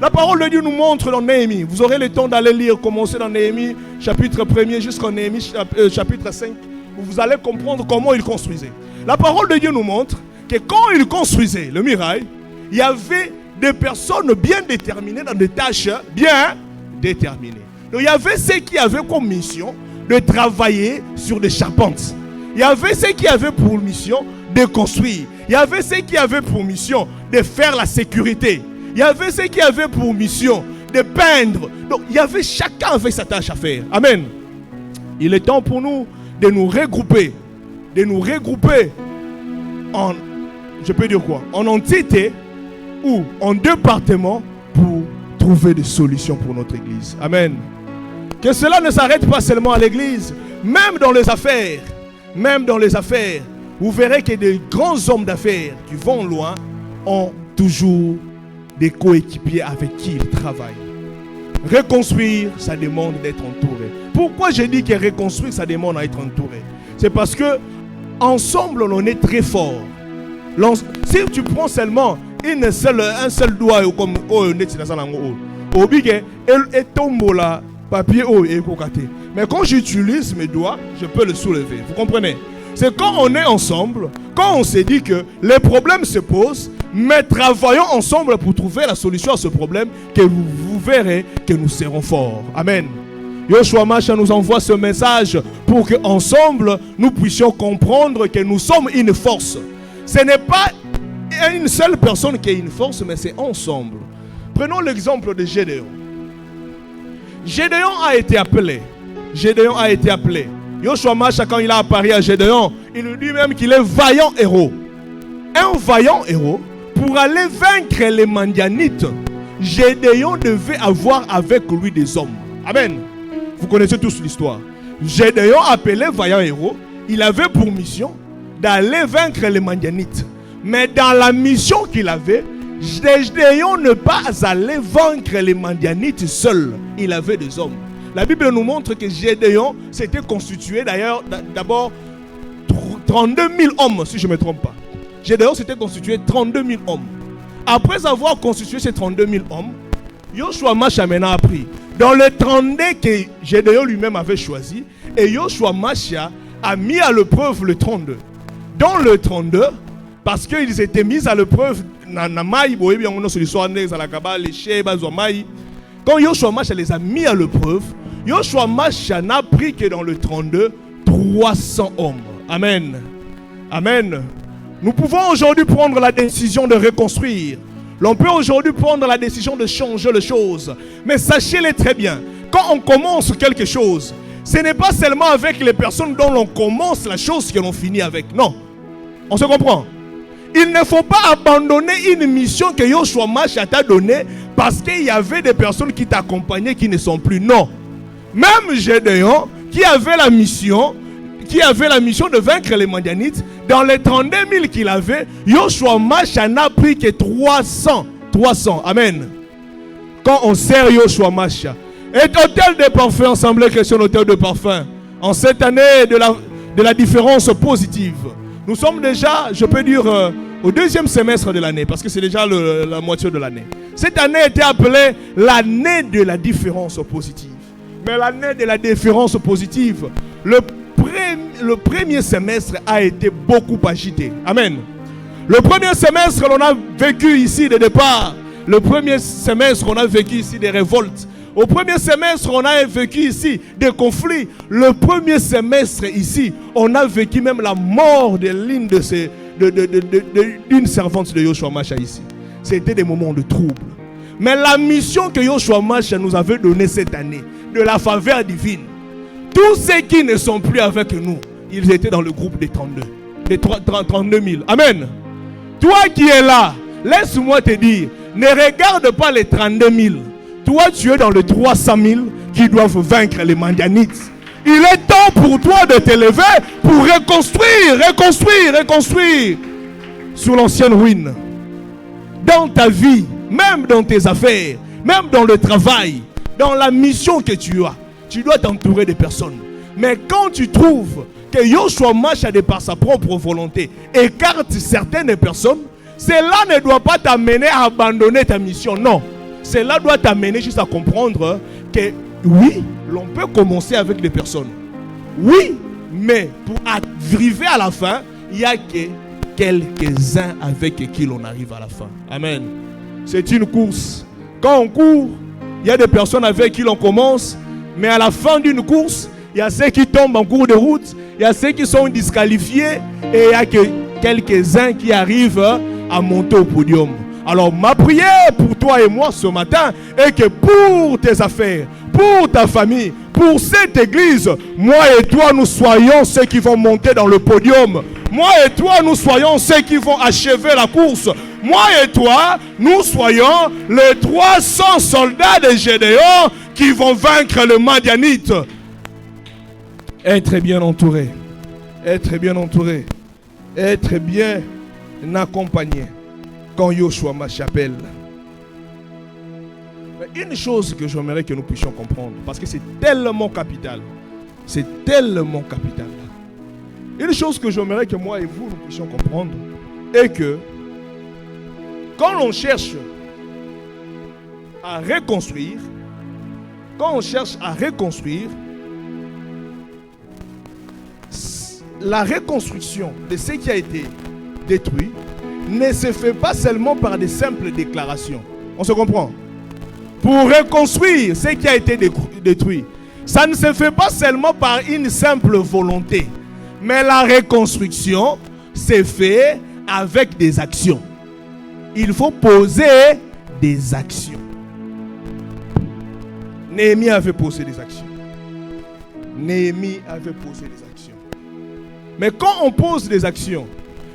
A: la parole de Dieu nous montre dans Néhémie. Vous aurez le temps d'aller lire, commencer dans Néhémie, chapitre 1er jusqu'en Néhémie, chapitre 5, où vous allez comprendre comment il construisait. La parole de Dieu nous montre que quand il construisait le muraille, il y avait des personnes bien déterminées dans des tâches bien déterminées. Donc il y avait ceux qui avaient comme mission de travailler sur des charpentes. Il y avait ceux qui avaient pour mission de construire. Il y avait ceux qui avaient pour mission de faire la sécurité. Il y avait ceux qui avaient pour mission de peindre. Donc, il y avait chacun avec sa tâche à faire. Amen. Il est temps pour nous de nous regrouper. De nous regrouper en, je peux dire quoi, en entité ou en département pour trouver des solutions pour notre église. Amen. Que cela ne s'arrête pas seulement à l'église, même dans les affaires. Même dans les affaires, vous verrez que des grands hommes d'affaires qui vont loin ont toujours des coéquipiers avec qui ils travaillent. Reconstruire, ça demande d'être entouré. Pourquoi je dis que reconstruire, ça demande d'être entouré? C'est parce que ensemble, on est très fort. Si tu prends seulement un seul doigt comme papier mais quand j'utilise mes doigts, je peux le soulever. Vous comprenez? C'est quand on est ensemble, quand on s'est dit que les problèmes se posent, mais travaillons ensemble pour trouver la solution à ce problème, que vous verrez que nous serons forts. Amen. Yoshua Mashiach nous envoie ce message pour qu'ensemble, nous puissions comprendre que nous sommes une force. Ce n'est pas une seule personne qui est une force, mais c'est ensemble. Prenons l'exemple de Gédéon. Gédéon a été appelé. Gédéon a été appelé. Yoshua Mashiach, quand il a apparu à Gédéon, il nous dit même qu'il est vaillant héros. Un vaillant héros, pour aller vaincre les Madianites, Gédéon devait avoir avec lui des hommes. Amen. Vous connaissez tous l'histoire. Gédéon, appelé vaillant héros, il avait pour mission d'aller vaincre les Madianites. Mais dans la mission qu'il avait, Gédéon ne pas aller vaincre les Madianites seul. Il avait des hommes. La Bible nous montre que Gédéon s'était constitué d'ailleurs d'abord 32 000 hommes, si je ne me trompe pas. Gédéon s'était constitué 32 000 hommes. Après avoir constitué ces 32 000 hommes, Yoshua Mashiach a pris dans le 32 que Gédéon lui-même avait choisi, et Yoshua Mashiach a mis à l'épreuve le 32. Dans le 32, parce qu'ils étaient mis à l'épreuve, quand Yoshua Mashiach les a mis à l'épreuve, Yoshua Mashiach n'a pris que dans le 32 300 hommes. Amen. Amen. Nous pouvons aujourd'hui prendre la décision de reconstruire. L'on peut aujourd'hui prendre la décision de changer les choses. Mais sachez-le très bien, quand on commence quelque chose, ce n'est pas seulement avec les personnes dont l'on commence la chose que l'on finit avec. Non. On se comprend? Il ne faut pas abandonner une mission que Yoshua Mashiach t'a donnée parce qu'il y avait des personnes qui t'accompagnaient qui ne sont plus. Non. Même Gédéon, qui avait la mission de vaincre les Madianites, dans les 32 000 qu'il avait, Yoshua Mashiach n'a pris que 300. 300. Amen. Quand on sert Yoshua Mashiach. Et hôtel de parfum, Assemblée chrétienne, hôtel de parfum. En cette année de la différence positive. Nous sommes déjà, je peux dire, au deuxième semestre de l'année, parce que c'est déjà la moitié de l'année. Cette année était appelée l'année de la différence positive. Mais l'année de la différence positive, le premier semestre a été beaucoup agité. Amen. Le premier semestre, on a vécu ici des départs. Le premier semestre, on a vécu ici des révoltes. Au premier semestre, on a vécu ici des conflits. Le premier semestre ici, on a vécu même la mort de l'une d'une servante de Yoshua Mashiach ici. C'était des moments de trouble. Mais la mission que Yoshua Mashiach nous avait donnée cette année, de la faveur divine, tous ceux qui ne sont plus avec nous, ils étaient dans le groupe des 32. Des 32 000. Amen. Toi qui es là, laisse-moi te dire, ne regarde pas les 32 000. Toi, tu es dans les 300 000 qui doivent vaincre les Madianites. Il est temps pour toi de t'élever pour reconstruire sur l'ancienne ruine. Dans ta vie, même dans tes affaires, même dans le travail, dans la mission que tu as, tu dois t'entourer de personnes. Mais quand tu trouves que Yoshua Mashiach, de par sa propre volonté, écarte certaines personnes, cela ne doit pas t'amener à abandonner ta mission. Non. Cela doit t'amener juste à comprendre que oui, l'on peut commencer avec des personnes. Oui, mais pour arriver à la fin, il n'y a que quelques-uns avec qui l'on arrive à la fin. Amen. C'est une course. Quand on court, il y a des personnes avec qui l'on commence, mais à la fin d'une course, il y a ceux qui tombent en cours de route, il y a ceux qui sont disqualifiés et il y a que quelques-uns qui arrivent à monter au podium. Alors ma prière pour toi et moi ce matin est que pour tes affaires, pour ta famille, pour cette église, moi et toi nous soyons ceux qui vont monter dans le podium. Moi et toi nous soyons ceux qui vont achever la course. Moi et toi nous soyons les 300 soldats de Gédéon qui vont vaincre le Madianite. Être bien entouré, être bien entouré, être bien accompagné quand Yoshua m'appelle. Une chose que j'aimerais que nous puissions comprendre, parce que c'est tellement capital, c'est tellement capital. Une chose que j'aimerais que moi et vous nous puissions comprendre est que quand on cherche à reconstruire, la reconstruction de ce qui a été détruit ne se fait pas seulement par des simples déclarations. On se comprend? Pour reconstruire ce qui a été détruit, ça ne se fait pas seulement par une simple volonté, mais la reconstruction se fait avec des actions. Il faut poser des actions. Néhémie avait posé des actions. Néhémie avait posé des actions. Mais quand on pose des actions,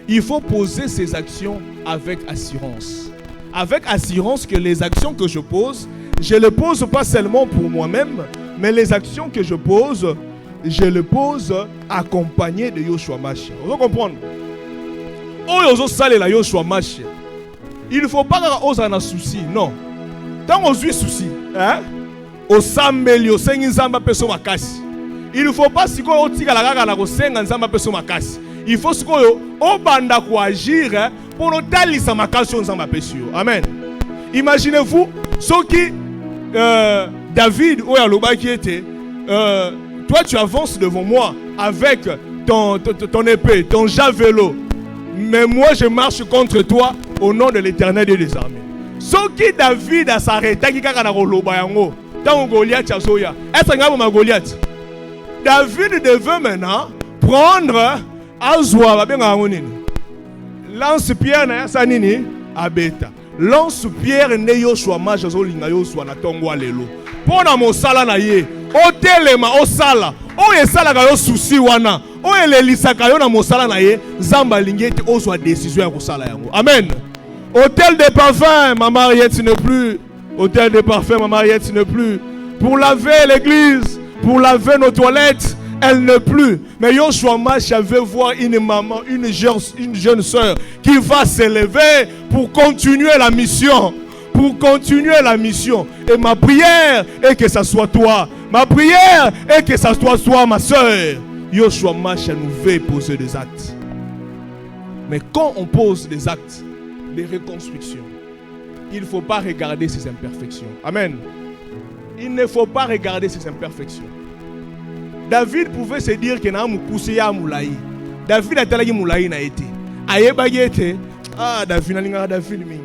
A: il faut poser ces actions avec assurance. Avec assurance que les actions que je pose, je ne les pose pas seulement pour moi-même, mais les actions que je les pose accompagnées de Yoshua Mashiach. Vous comprenez? Il ne faut pas oser un souci, non. Tant on a un souci, hein? Il ne faut pas si on il faut agir pour nous taler sa makassion. Amen. Imaginez-vous ce qui David ou Aloba qui était toi tu avances devant moi avec ton épée, ton javelot, mais moi je marche contre toi au nom de l'Éternel Dieu des armées. Ce qui David a s'arrêté qui kaka na koloba yango tant Goliath azoya. Est-ce que Goliath? David devait maintenant prendre azwa babenga ngonini. Lance-pierre na sanini abeta. Lance-pierre ne Yoshua majazo linga Yoshua na tongwa lelo. Pona mosala na ye, o telema o sala, o esala ka yo souci wana, o elelisaka yo na mosala na ye, zamba lingeti o soit décision ya kosala yango. Amen. Hôtel de parfum, ma Mariette ne plus. Hôtel de parfum, ma Mariette ne plus. Pour laver l'église, pour laver nos toilettes, elle ne plus. Mais Yoshua Mashiach veut voir une maman, une jeune sœur qui va s'élever pour continuer la mission. Pour continuer la mission. Et ma prière est que ça soit toi. Ma prière est que ça soit toi, ma sœur. Yoshua Mashiach nous veut poser des actes. Mais quand on pose des actes de reconstruction, il ne faut pas regarder ses imperfections. Amen. Il ne faut pas regarder ses imperfections. David pouvait se dire que na poussé à moulaï. David a talagi moulaï na été. Aye bagete. Ah David na linga David mingi.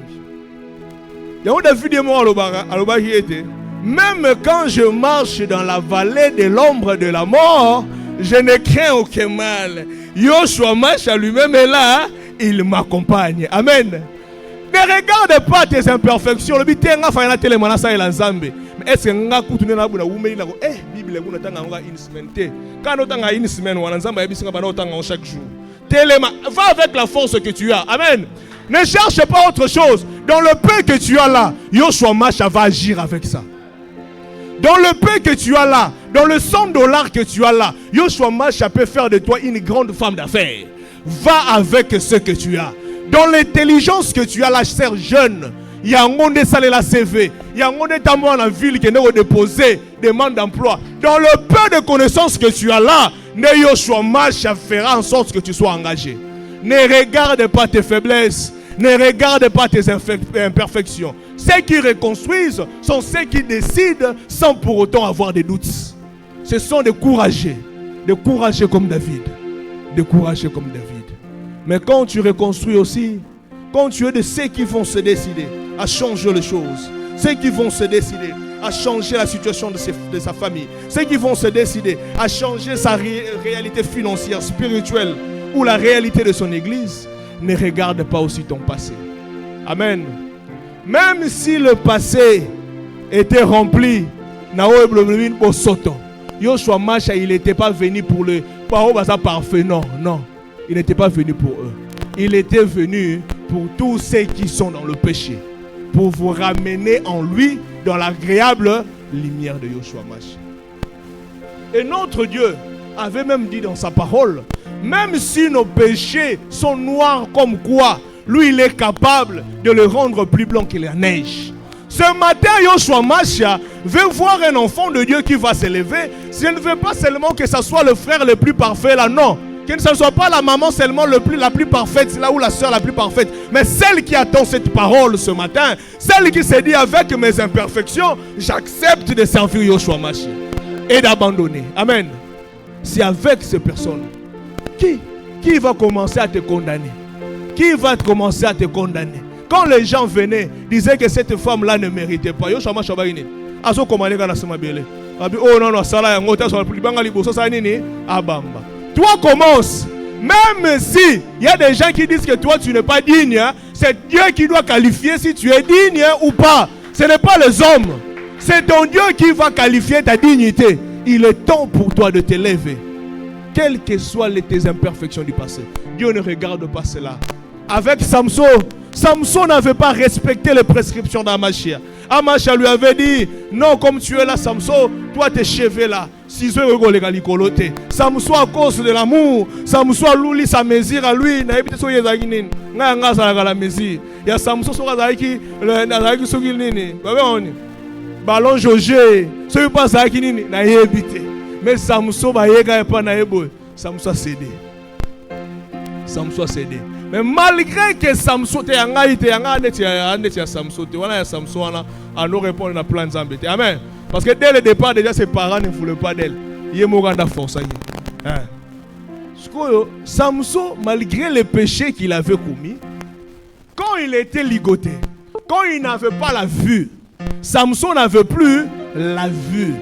A: Yao David est mort alobaki était. Même quand je marche dans la vallée de l'ombre de la mort, je ne crains aucun mal. Yoshua Mashiach lui-même est là, il m'accompagne. Amen. Ne regarde pas tes imperfections. Le but est nga fa na telemana sa ela nzambe. Est-ce que nga kutune na buna umeli na ko Bible kuna tanga nga une semaine te. Quand on tanga une semaine wana nzamba yabisinga bana tanga chaque jour. Telema, va avec la force que tu as. Amen. Ne cherche pas autre chose. Dans le peu que tu as là, Yoshua Mashiach va agir avec ça. Dans le peu que tu as là, dans le $100 que tu as là, Yoshua Mashiach peut faire de toi une grande femme d'affaires. Va avec ce que tu as. Dans l'intelligence que tu as là, sœur jeune, il y a un monde salé la CV, il y a un monde dans la ville qui est déposé demande d'emploi. Dans le peu de connaissances que tu as là, Yoshua Mashiach fera en sorte que tu sois engagé. Ne regarde pas tes faiblesses, ne regarde pas tes imperfections. Ceux qui reconstruisent sont ceux qui décident sans pour autant avoir des doutes. Ce sont des courageux comme David, des courageux comme David. Mais quand tu reconstruis aussi, quand tu es de ceux qui vont se décider à changer les choses, ceux qui vont se décider à changer la situation de sa famille, ceux qui vont se décider à changer sa réalité financière, spirituelle ou la réalité de son église, ne regarde pas aussi ton passé. Amen. Même si le passé était rempli, Yoshua Mashiach, il n'était pas venu pour le parfait. Non, non. Il n'était pas venu pour eux. Il était venu pour tous ceux qui sont dans le péché. Pour vous ramener en lui dans l'agréable lumière de Yoshua Mashiach. Et notre Dieu avait même dit dans sa parole, même si nos péchés sont noirs comme quoi, lui il est capable de les rendre plus blancs que la neige. Ce matin, Yoshua Mashiach veut voir un enfant de Dieu qui va s'élever. Je ne veux pas seulement que ce soit le frère le plus parfait là, non. Que ce ne soit pas la maman seulement la plus parfaite, là où la soeur la plus parfaite, mais celle qui attend cette parole ce matin, celle qui s'est dit avec mes imperfections, j'accepte de servir Yoshua Mashiach et d'abandonner. Amen. C'est avec ces personnes qui va commencer à te condamner? Qui va commencer à te condamner? Quand les gens venaient, disaient que cette femme-là ne méritait pas. Yoshua Mashiach baine. Aso komane kana sema bele. Abi oh non non sala ya ngota so libanga liboso sa nini abamba. Toi commence. Même si il y a des gens qui disent que toi tu n'es pas digne, hein, c'est Dieu qui doit qualifier si tu es digne hein, ou pas. Ce n'est pas les hommes. C'est ton Dieu qui va qualifier ta dignité. Il est temps pour toi de t'élever. Quelles que soient tes imperfections du passé. Dieu ne regarde pas cela. Avec Samson, Samson n'avait pas respecté les prescriptions d'Amashia. Amashia lui avait dit, non, comme tu es là, Samson, toi tes cheveux là, Samson à cause de l'amour, Samson a louli sa mesure à lui, n'a pas été la mesure. Il y a Samson qui ballon Jogé, ce n'est pas ça qui n'a évité. Mais Samson Samson a cédé. Samson a cédé. Mais malgré que Samson était Samson, à nous répondre à plein d'embêtés. Amen. Parce que dès le départ, déjà ses parents ne voulaient pas d'elle. Il y a une force. Samson, malgré les péchés qu'il avait commis, quand il était ligoté, quand il n'avait pas la vue, Samson n'avait plus la vue.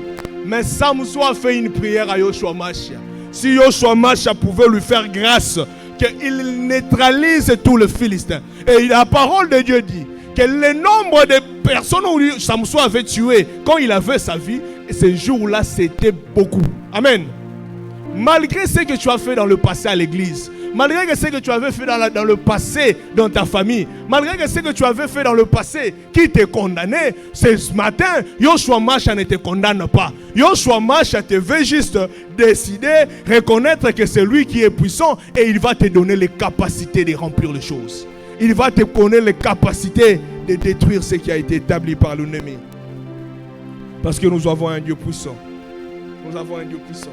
A: Mais Samson a fait une prière à Yoshua Mashiach. Si Yoshua Mashiach pouvait lui faire grâce, qu'il neutralise tous les Philistins. Et la parole de Dieu dit que le nombre de personnes où Samson avait tué quand il avait sa vie, ces jours-là, c'était beaucoup. Amen. Malgré ce que tu as fait dans le passé à l'église, malgré ce que tu avais fait dans le passé dans ta famille, malgré ce que tu avais fait dans le passé qui te condamnait, ce matin, Yoshua Mashiach ne te condamne pas. Yoshua Mashiach te veut juste décider, reconnaître que c'est lui qui est puissant et il va te donner les capacités de remplir les choses. Il va te donner les capacités de détruire ce qui a été établi par l'ennemi. Parce que nous avons un Dieu puissant. Nous avons un Dieu puissant.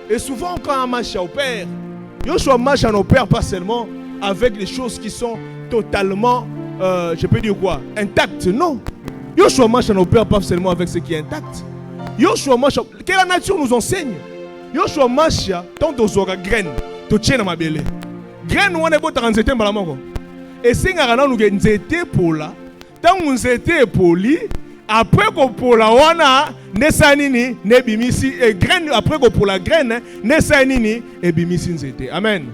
A: Et souvent quand un Mashiach opère, Yoshua Mashiach n'opère pas seulement avec les choses qui sont totalement, je peux dire quoi, intactes. Non. Yoshua Mashiach n'opère pas seulement avec ce qui est intact. Yoshua Mashiach, que la nature nous enseigne. Yoshua Mashiach, tant aux aura graines, tu tiens dans ma belle. Graines, on est beau 37 ans. Et si nous avons été pour là, tant nous étions poli, après qu'on pour la wana, nesanini, nebimisi, et graine, après qu'on pour la graine, nesanini, et bimisi nzete. Amen.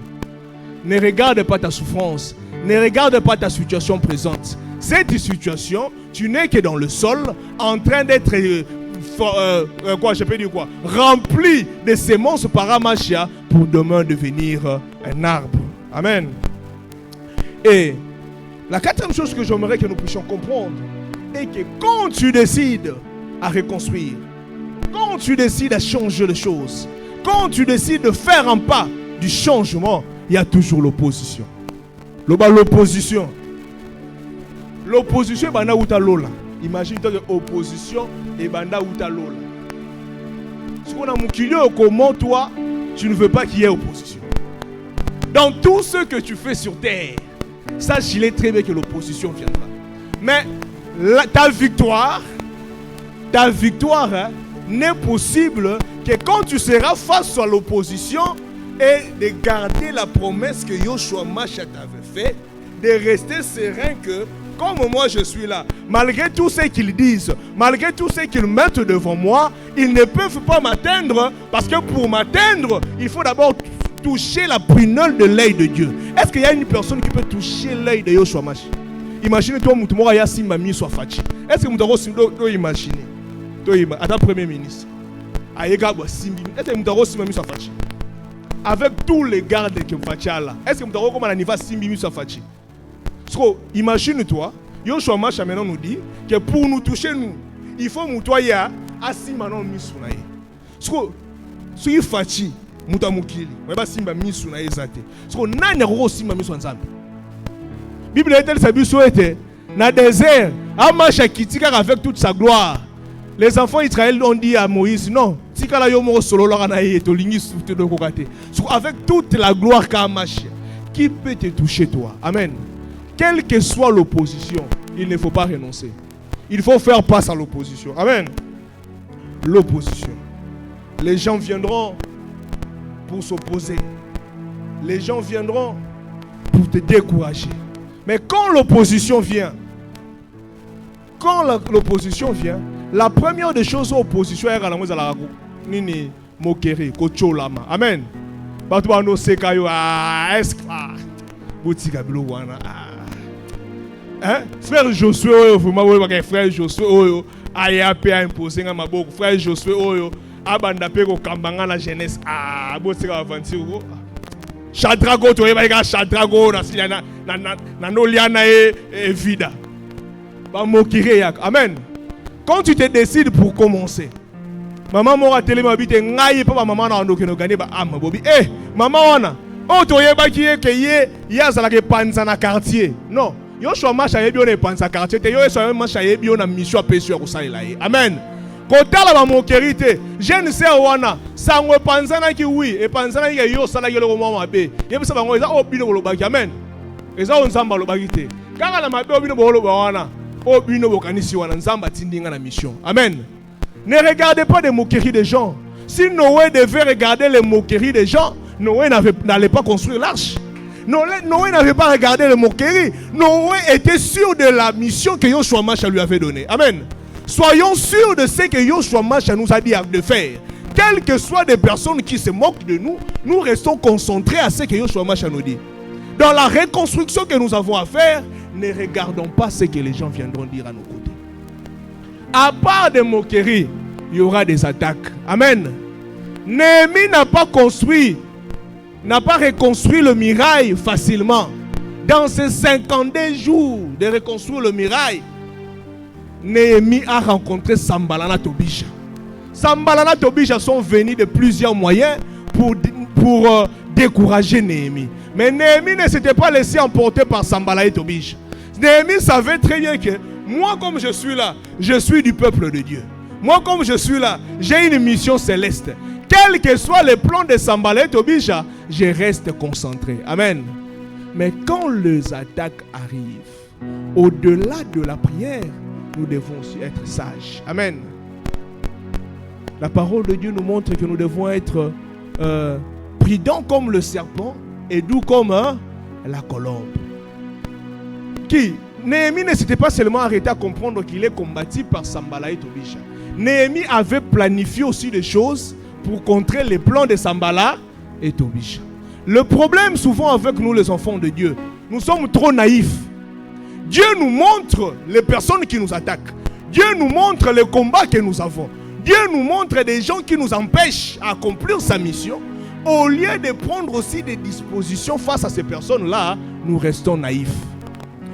A: Ne regarde pas ta souffrance, ne regarde pas ta situation présente. Cette situation, tu n'es que dans le sol, en train d'être, je peux dire quoi, rempli de semences par Amashia pour demain devenir un arbre. Amen. Et la quatrième chose que j'aimerais que nous puissions comprendre est que quand tu décides à reconstruire, quand tu décides à changer les choses, quand tu décides de faire un pas du changement, il y a toujours l'opposition. L'opposition. L'opposition est banda uta lola. Imagine-toi que l'opposition est banda uta lola. Ce qu'on a moukilé, comment toi, tu ne veux pas qu'il y ait opposition. Dans tout ce que tu fais sur terre, sache il est très bien que l'opposition viendra. Mais ta victoire hein, n'est possible que quand tu seras face à l'opposition et de garder la promesse que Yoshua Mashiach t'avait fait, de rester serein que comme moi je suis là, malgré tout ce qu'ils disent, malgré tout ce qu'ils mettent devant moi, ils ne peuvent pas m'atteindre parce que pour m'atteindre, il faut d'abord toucher la prunelle de l'œil de Dieu. Est-ce qu'il y a une personne qui peut toucher l'œil de Yoshua Mashiach? Imagine-toi, Moutoumora Yassim Mami soit Fachi. Est-ce que Moutaro Simdo imaginer? Attends, Premier ministre. Aïega Simbi. Est-ce que Moutaro Simami soit Fachi? Avec tous les gardes que Fachi a là. Est-ce que Moutaro comme un niveau Simbi soit Fachi? Imagine-toi, Yoshua Macha maintenant nous dit que pour nous toucher, nous, il faut Moutouaya Asimanon Misunaï. Si Fachi, Moutamukili, mais pas Simba Misunaï Zate. Nanya Roro Simba Misuanzambi. Bible est-elle sabu souhaité dans le désert, Amacha Kitika avec toute sa gloire. Les enfants d'Israël ont dit à Moïse, non, Tikala Yomo Solo Loranaï et Tolingi Soute de Kokate. Avec toute la gloire qu'Amacha, qui peut te toucher toi? Amen. Quelle que soit l'opposition, il ne faut pas renoncer. Il faut faire face à l'opposition. Amen. L'opposition. Les gens viendront pour s'opposer. Les gens viendront pour te décourager. Mais quand l'opposition vient, la première des choses l'opposition est à la maison nini mokeri kocholama. Amen. Batu ano sekayo botika bilo wana. Frère Josué vraiment frère Josué aya pe imposer nga maboko. Frère Josué abanda pe ko kambanga na jeunesse botika aventure. Shadrago to eba Shadrago na noliana e vida. Ba mokire yak. Amen. Quand tu te décides pour commencer, maman m'a télé ma bite ngai papa maman na ndo keno gane ba am bobi maman wana to yeba ki ke ya zala ke panza na quartier. Non, yo so marche yebi on e panza quartier te yo so marche yebi on a mission a pesu ko salela. Amen. Kotala ba mokerite, je ne sais wana, sangwe panzana ki oui, et panzana ki yo sala yelo ko mama be. Yebi sa bango eza obino ko lobaki. Amen. Eza on nzamba lobaki te. Kanga na mabe obino bo loba wana, obino bo kanisi wana nzamba tindinga na mission. Amen. Ne regardez pas les moqueries des gens. Si Noé devait regarder les moqueries des gens, Noé n'allait pas construire l'arche. Noé n'avait pas regardé les moqueries. Noé était sûr de la mission que Yoshua Masha lui avait donnée. Amen. Soyons sûrs de ce que Yoshua Masha nous a dit de faire. Quelles que soient des personnes qui se moquent de nous, nous restons concentrés à ce que Yoshua Masha nous dit. Dans la reconstruction que nous avons à faire, ne regardons pas ce que les gens viendront dire à nos côtés. À part des moqueries, il y aura des attaques. Amen. Néhémie n'a pas reconstruit le mirail facilement. Dans ces 52 jours de reconstruire le mirail, Néhémie a rencontré Sambalana Tobisha. Sambalana Tobisha sont venus de plusieurs moyens pour décourager Néhémie. Mais Néhémie ne s'était pas laissé emporter par Sambalana Tobisha. Néhémie savait très bien que moi, comme je suis là, je suis du peuple de Dieu. Moi, comme je suis là, j'ai une mission céleste. Quel que soit le plan de Sambalana Tobisha, je reste concentré. Amen. Mais quand les attaques arrivent, au-delà de la prière, nous devons aussi être sages. Amen. La parole de Dieu nous montre que nous devons être prudents comme le serpent et doux comme la colombe. Néhémie ne s'était pas seulement arrêté à comprendre qu'il est combattu par Sambalana Tobisha. Néhémie avait planifié aussi des choses pour contrer les plans de Sambalana et Tobisha. Le problème souvent avec nous les enfants de Dieu, nous sommes trop naïfs. Dieu nous montre les personnes qui nous attaquent. Dieu nous montre les combats que nous avons. Dieu nous montre des gens qui nous empêchent à accomplir sa mission. Au lieu de prendre aussi des dispositions face à ces personnes-là, nous restons naïfs.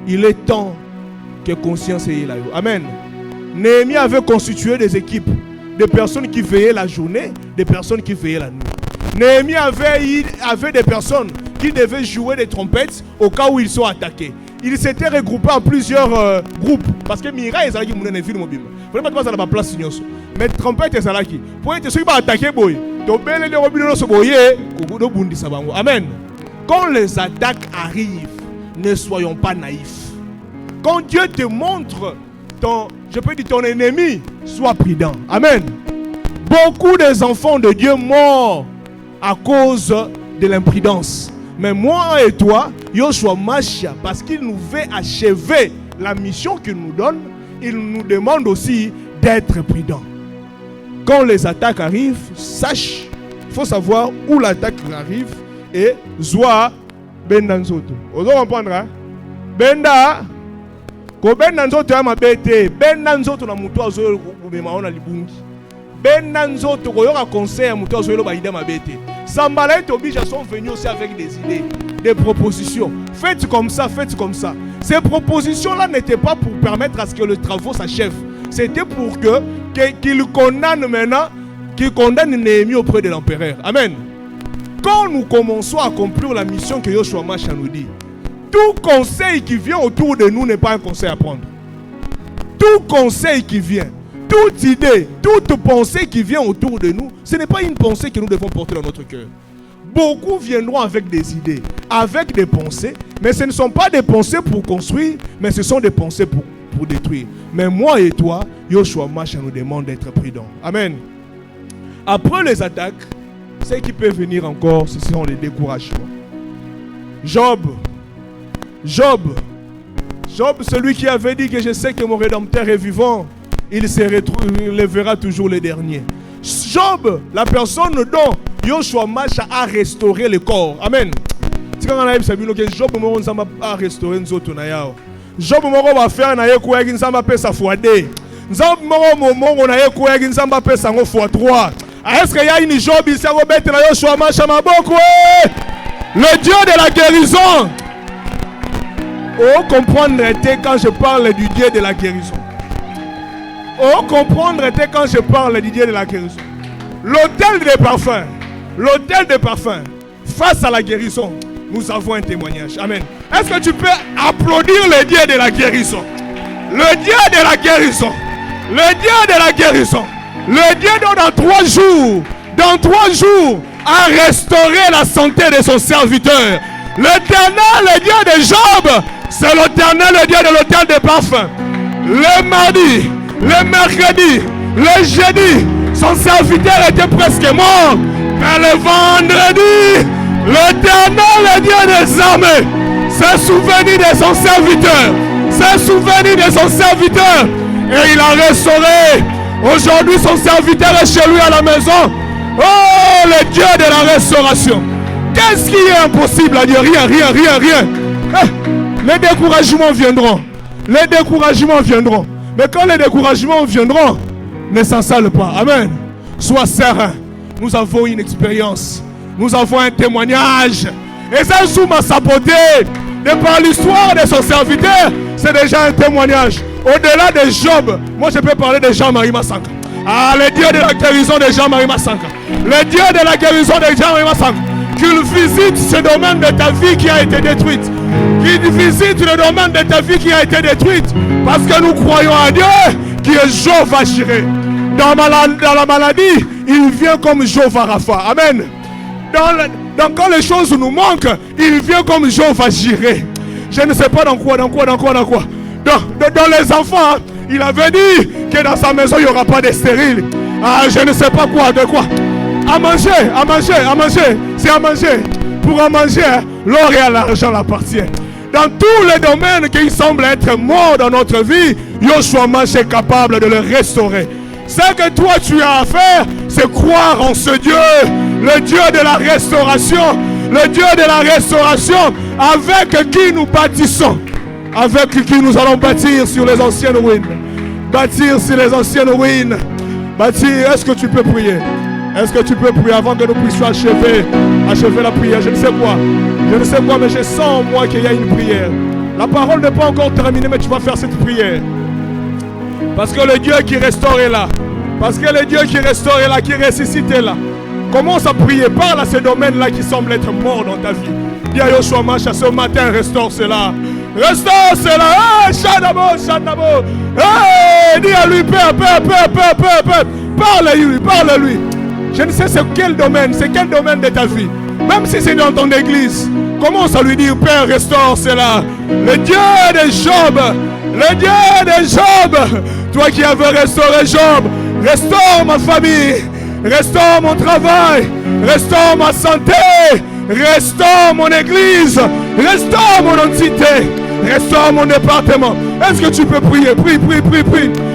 A: Il est temps que conscience ait là. Amen. Néhémie avait constitué des équipes, des personnes qui veillaient la journée, des personnes qui veillaient la nuit. Néhémie avait des personnes qui devaient jouer des trompettes au cas où ils sont attaqués. Ils s'étaient regroupés en plusieurs groupes. Parce que Mira et Zalaki Mounen film mobile. Vraiment pas à la place signos. Mais trompette et Zalaki. Pour être sûr qu'il attaquer boy. Tobel les robinos se boyer. Kugudo bundi sabango. Amen. Quand les attaques arrivent, ne soyons pas naïfs. Quand Dieu te montre ton ennemi, sois prudent. Amen. Beaucoup des enfants de Dieu morts à cause de l'imprudence. Mais moi et toi, Yoshua Masha, parce qu'il nous veut achever la mission qu'il nous donne, il nous demande aussi d'être prudent. Quand les attaques arrivent, sache, il faut savoir où l'attaque arrive et Zoa Bendanzoto. Vous allez comprendre, hein? Benda Kobenda nzoto ya mabete, benda nzoto na mutu azo bema na libungi. Benda nzoto koyoka conseil ya mutu azo loba ida mabete. Sambala et Tobija sont venus aussi avec des idées, des propositions. Faites comme ça, faites comme ça. Ces propositions-là n'étaient pas pour permettre à ce que le travaux s'achève. C'était pour qu'il condamne maintenant, qu'il condamne Néhémie auprès de l'empereur. Amen. Quand nous commençons à accomplir la mission que Yoshua Masha nous dit, tout conseil qui vient autour de nous n'est pas un conseil à prendre. Tout conseil qui vient, toute idée, toute pensée qui vient autour de nous, ce n'est pas une pensée que nous devons porter dans notre cœur. Beaucoup viendront avec des idées, avec des pensées, mais ce ne sont pas des pensées pour construire, mais ce sont des pensées pour détruire. Mais moi et toi, Yoshua Masha nous demande d'être prudents. Amen. Après les attaques, ce qui peut venir encore, ce seront les découragements. Job, celui qui avait dit que je sais que mon Rédempteur est vivant, il se relèvera toujours le dernier. Job, la personne dont Yoshua Masha a restauré le corps. Amen. Job a restauré nzoto na yao. Job moko va faire na ye koyaki nzamba pesa x2. Nzamba moko mongo na ye koyaki nzamba pesa ngo x3. Est-ce qu'il y a une Job ici à remettre na Yoshua Masha maboko? Le Dieu de la guérison. Oh, comprendre-t-il quand je parle du Dieu de la guérison? Oh, comprendre-t-il quand je parle du Dieu de la guérison? L'autel des parfums, face à la guérison, nous avons un témoignage. Amen. Est-ce que tu peux applaudir le Dieu de la guérison? Le Dieu de la guérison. Le Dieu de la guérison. Le Dieu dont dans 3 jours, a restauré la santé de son serviteur. L'Éternel, le Dieu de Job, c'est l'Éternel, le Dieu de l'autel des parfums. Le mardi, le mercredi, le jeudi, son serviteur était presque mort. Mais le vendredi, l'Éternel, le Dieu des armées, s'est souvenu de son serviteur. S'est souvenu de son serviteur. Et il a restauré. Aujourd'hui, son serviteur est chez lui à la maison. Oh, le Dieu de la restauration. Qu'est-ce qui est impossible à dire? Rien. Les découragements viendront. Les découragements viendront. Mais quand les découragements viendront, ne s'en sale pas. Amen. Sois serein. Nous avons une expérience. Nous avons un témoignage. Et ça, sous ma saboté, de par l'histoire de son serviteur, c'est déjà un témoignage. Au-delà de Job, moi je peux parler de Jean-Marie Massanka. Ah, le Dieu de la guérison de Jean-Marie Massanka. Le Dieu de la guérison de Jean-Marie Massanka. Qu'il visite ce domaine de ta vie qui a été détruite. Qu'il visite le domaine de ta vie qui a été détruite. Parce que nous croyons à Dieu qui est Jéhovah Jireh. Dans la maladie, il vient comme Jéhovah Rapha. Amen. Quand les choses nous manquent, il vient comme Jéhovah Jireh. Je ne sais pas dans quoi. Dans les enfants, il avait dit que dans sa maison, il n'y aura pas de stérile. Ah, je ne sais pas quoi, de quoi. À manger. C'est à manger. Pour à manger, l'or et l'argent l'appartiennent. Dans tous les domaines qui semblent être morts dans notre vie, Yoshua Masha est capable de le restaurer. Ce que toi tu as à faire, c'est croire en ce Dieu, le Dieu de la restauration, le Dieu de la restauration avec qui nous bâtissons, avec qui nous allons bâtir sur les anciennes ruines. Bâtir sur les anciennes ruines. Bâtir, est-ce que tu peux prier? Est-ce que tu peux prier avant que nous puissions achever la prière? Je ne sais quoi, mais je sens en moi qu'il y a une prière. La parole n'est pas encore terminée, mais tu vas faire cette prière. Parce que le Dieu qui restaure est là. Parce que le Dieu qui restaure est là, qui ressuscite est là. Commence à prier. Parle à ces domaines-là qui semblent être morts dans ta vie. Dis à Yoshua Masha, ce matin, restaure cela. Restaure cela. Hey, Shadabo. Hey, dis à lui, Père. Parle-lui. Je ne sais c'est quel domaine de ta vie. Même si c'est dans ton église, commence à lui dire, Père, restaure cela. Le Dieu de Job. Le Dieu de Job. Toi qui avais restauré Job, restaure ma famille. Restaure mon travail. Restaure ma santé. Restaure mon église. Restaure mon entité. Restaure mon département. Est-ce que tu peux prier? Prie.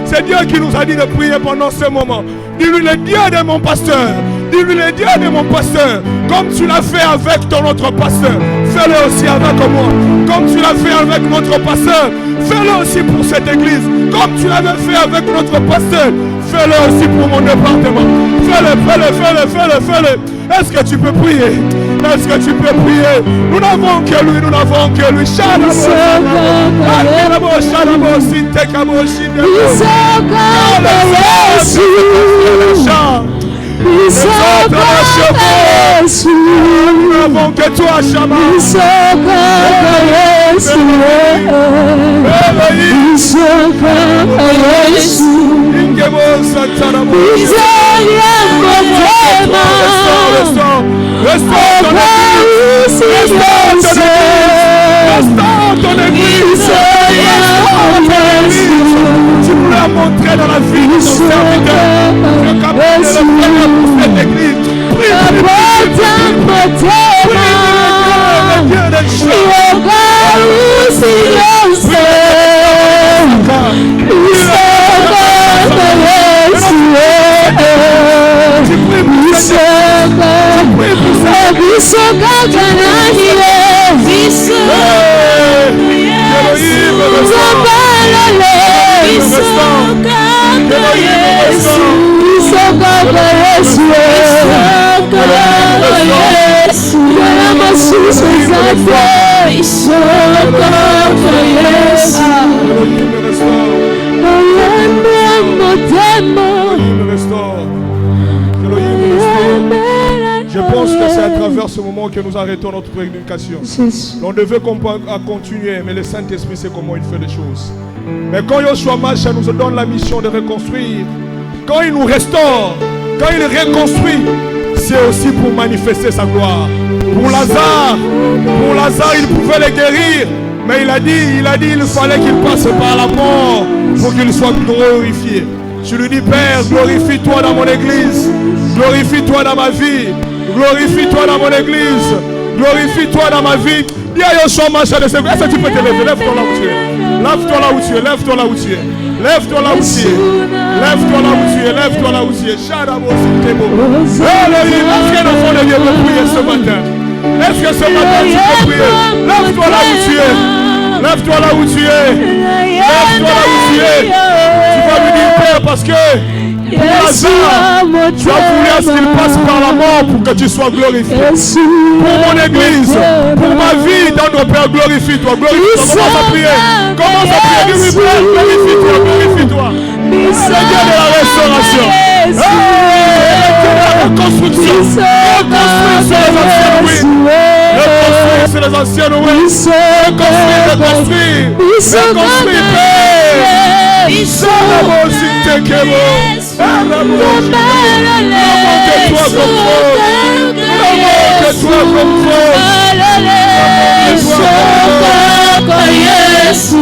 A: C'est Dieu qui nous a dit de prier pendant ce moment. Dis-lui le Dieu de mon pasteur. Dis-lui le Dieu de mon pasteur. Comme tu l'as fait avec ton autre pasteur, fais-le aussi avec moi. Comme tu l'as l'as fait avec notre pasteur, fais-le aussi pour cette église. Comme tu l'avais fait avec notre pasteur, fais-le aussi pour mon département. Fais-le. Est-ce que tu peux prier? Est-ce que tu peux prier? Nous n'avons que lui, nous n'avons que toi, Shama. Restaure ton église. Tu nous l'as montré dans la vie de ton serviteur. Tu es capable de le faire pour cette église. Prie. Je pense que c'est à travers ce moment que nous arrêtons notre prédication. On devait continuer, mais le Saint-Esprit sait comment il fait les choses. Mais quand Yoshua Mashiach nous donne la mission de reconstruire, quand il nous restaure, quand il reconstruit, c'est aussi pour manifester sa gloire. Pour Lazare, il pouvait le guérir, mais il a dit il fallait qu'il passe par la mort pour qu'il soit glorifié. Je lui dis, Père, glorifie-toi dans mon église, glorifie-toi dans ma vie, glorifie-toi dans mon église, glorifie-toi dans ma vie. Dis à Yoshua Mashiach de se lever. Est-ce que tu peux te lever? Lève-toi là où tu es. Lève-toi là où tu es. Lève-toi là où tu es. Lève-toi là où tu es. Lève-toi là où tu es. Lève-toi là où tu es. Est-ce qu'un enfant de Dieu peut prier ce matin? Est-ce que ce matin tu peux prier? Lève-toi là où tu es. Lève-toi là où tu es. Lève-toi là où tu es. Tu vas lui dire, Père, parce que pour Lazare, tu as voulu à ce qu'il passe par la mort pour que tu sois glorifié. Pour mon église, pour ma vie, notre Père, glorifie-toi. Glorifie-toi. Commence à prier. Commence à prier. Dis-lui, Père, glorifie-toi. Glorifie-toi. Le Dieu de la restauration. Le Dieu de la reconstruction. Reconstruire sur les anciennes ruines. Reconstruire sur les anciennes ruines. Reconstruire. Reconstruire, Père.
B: Yes.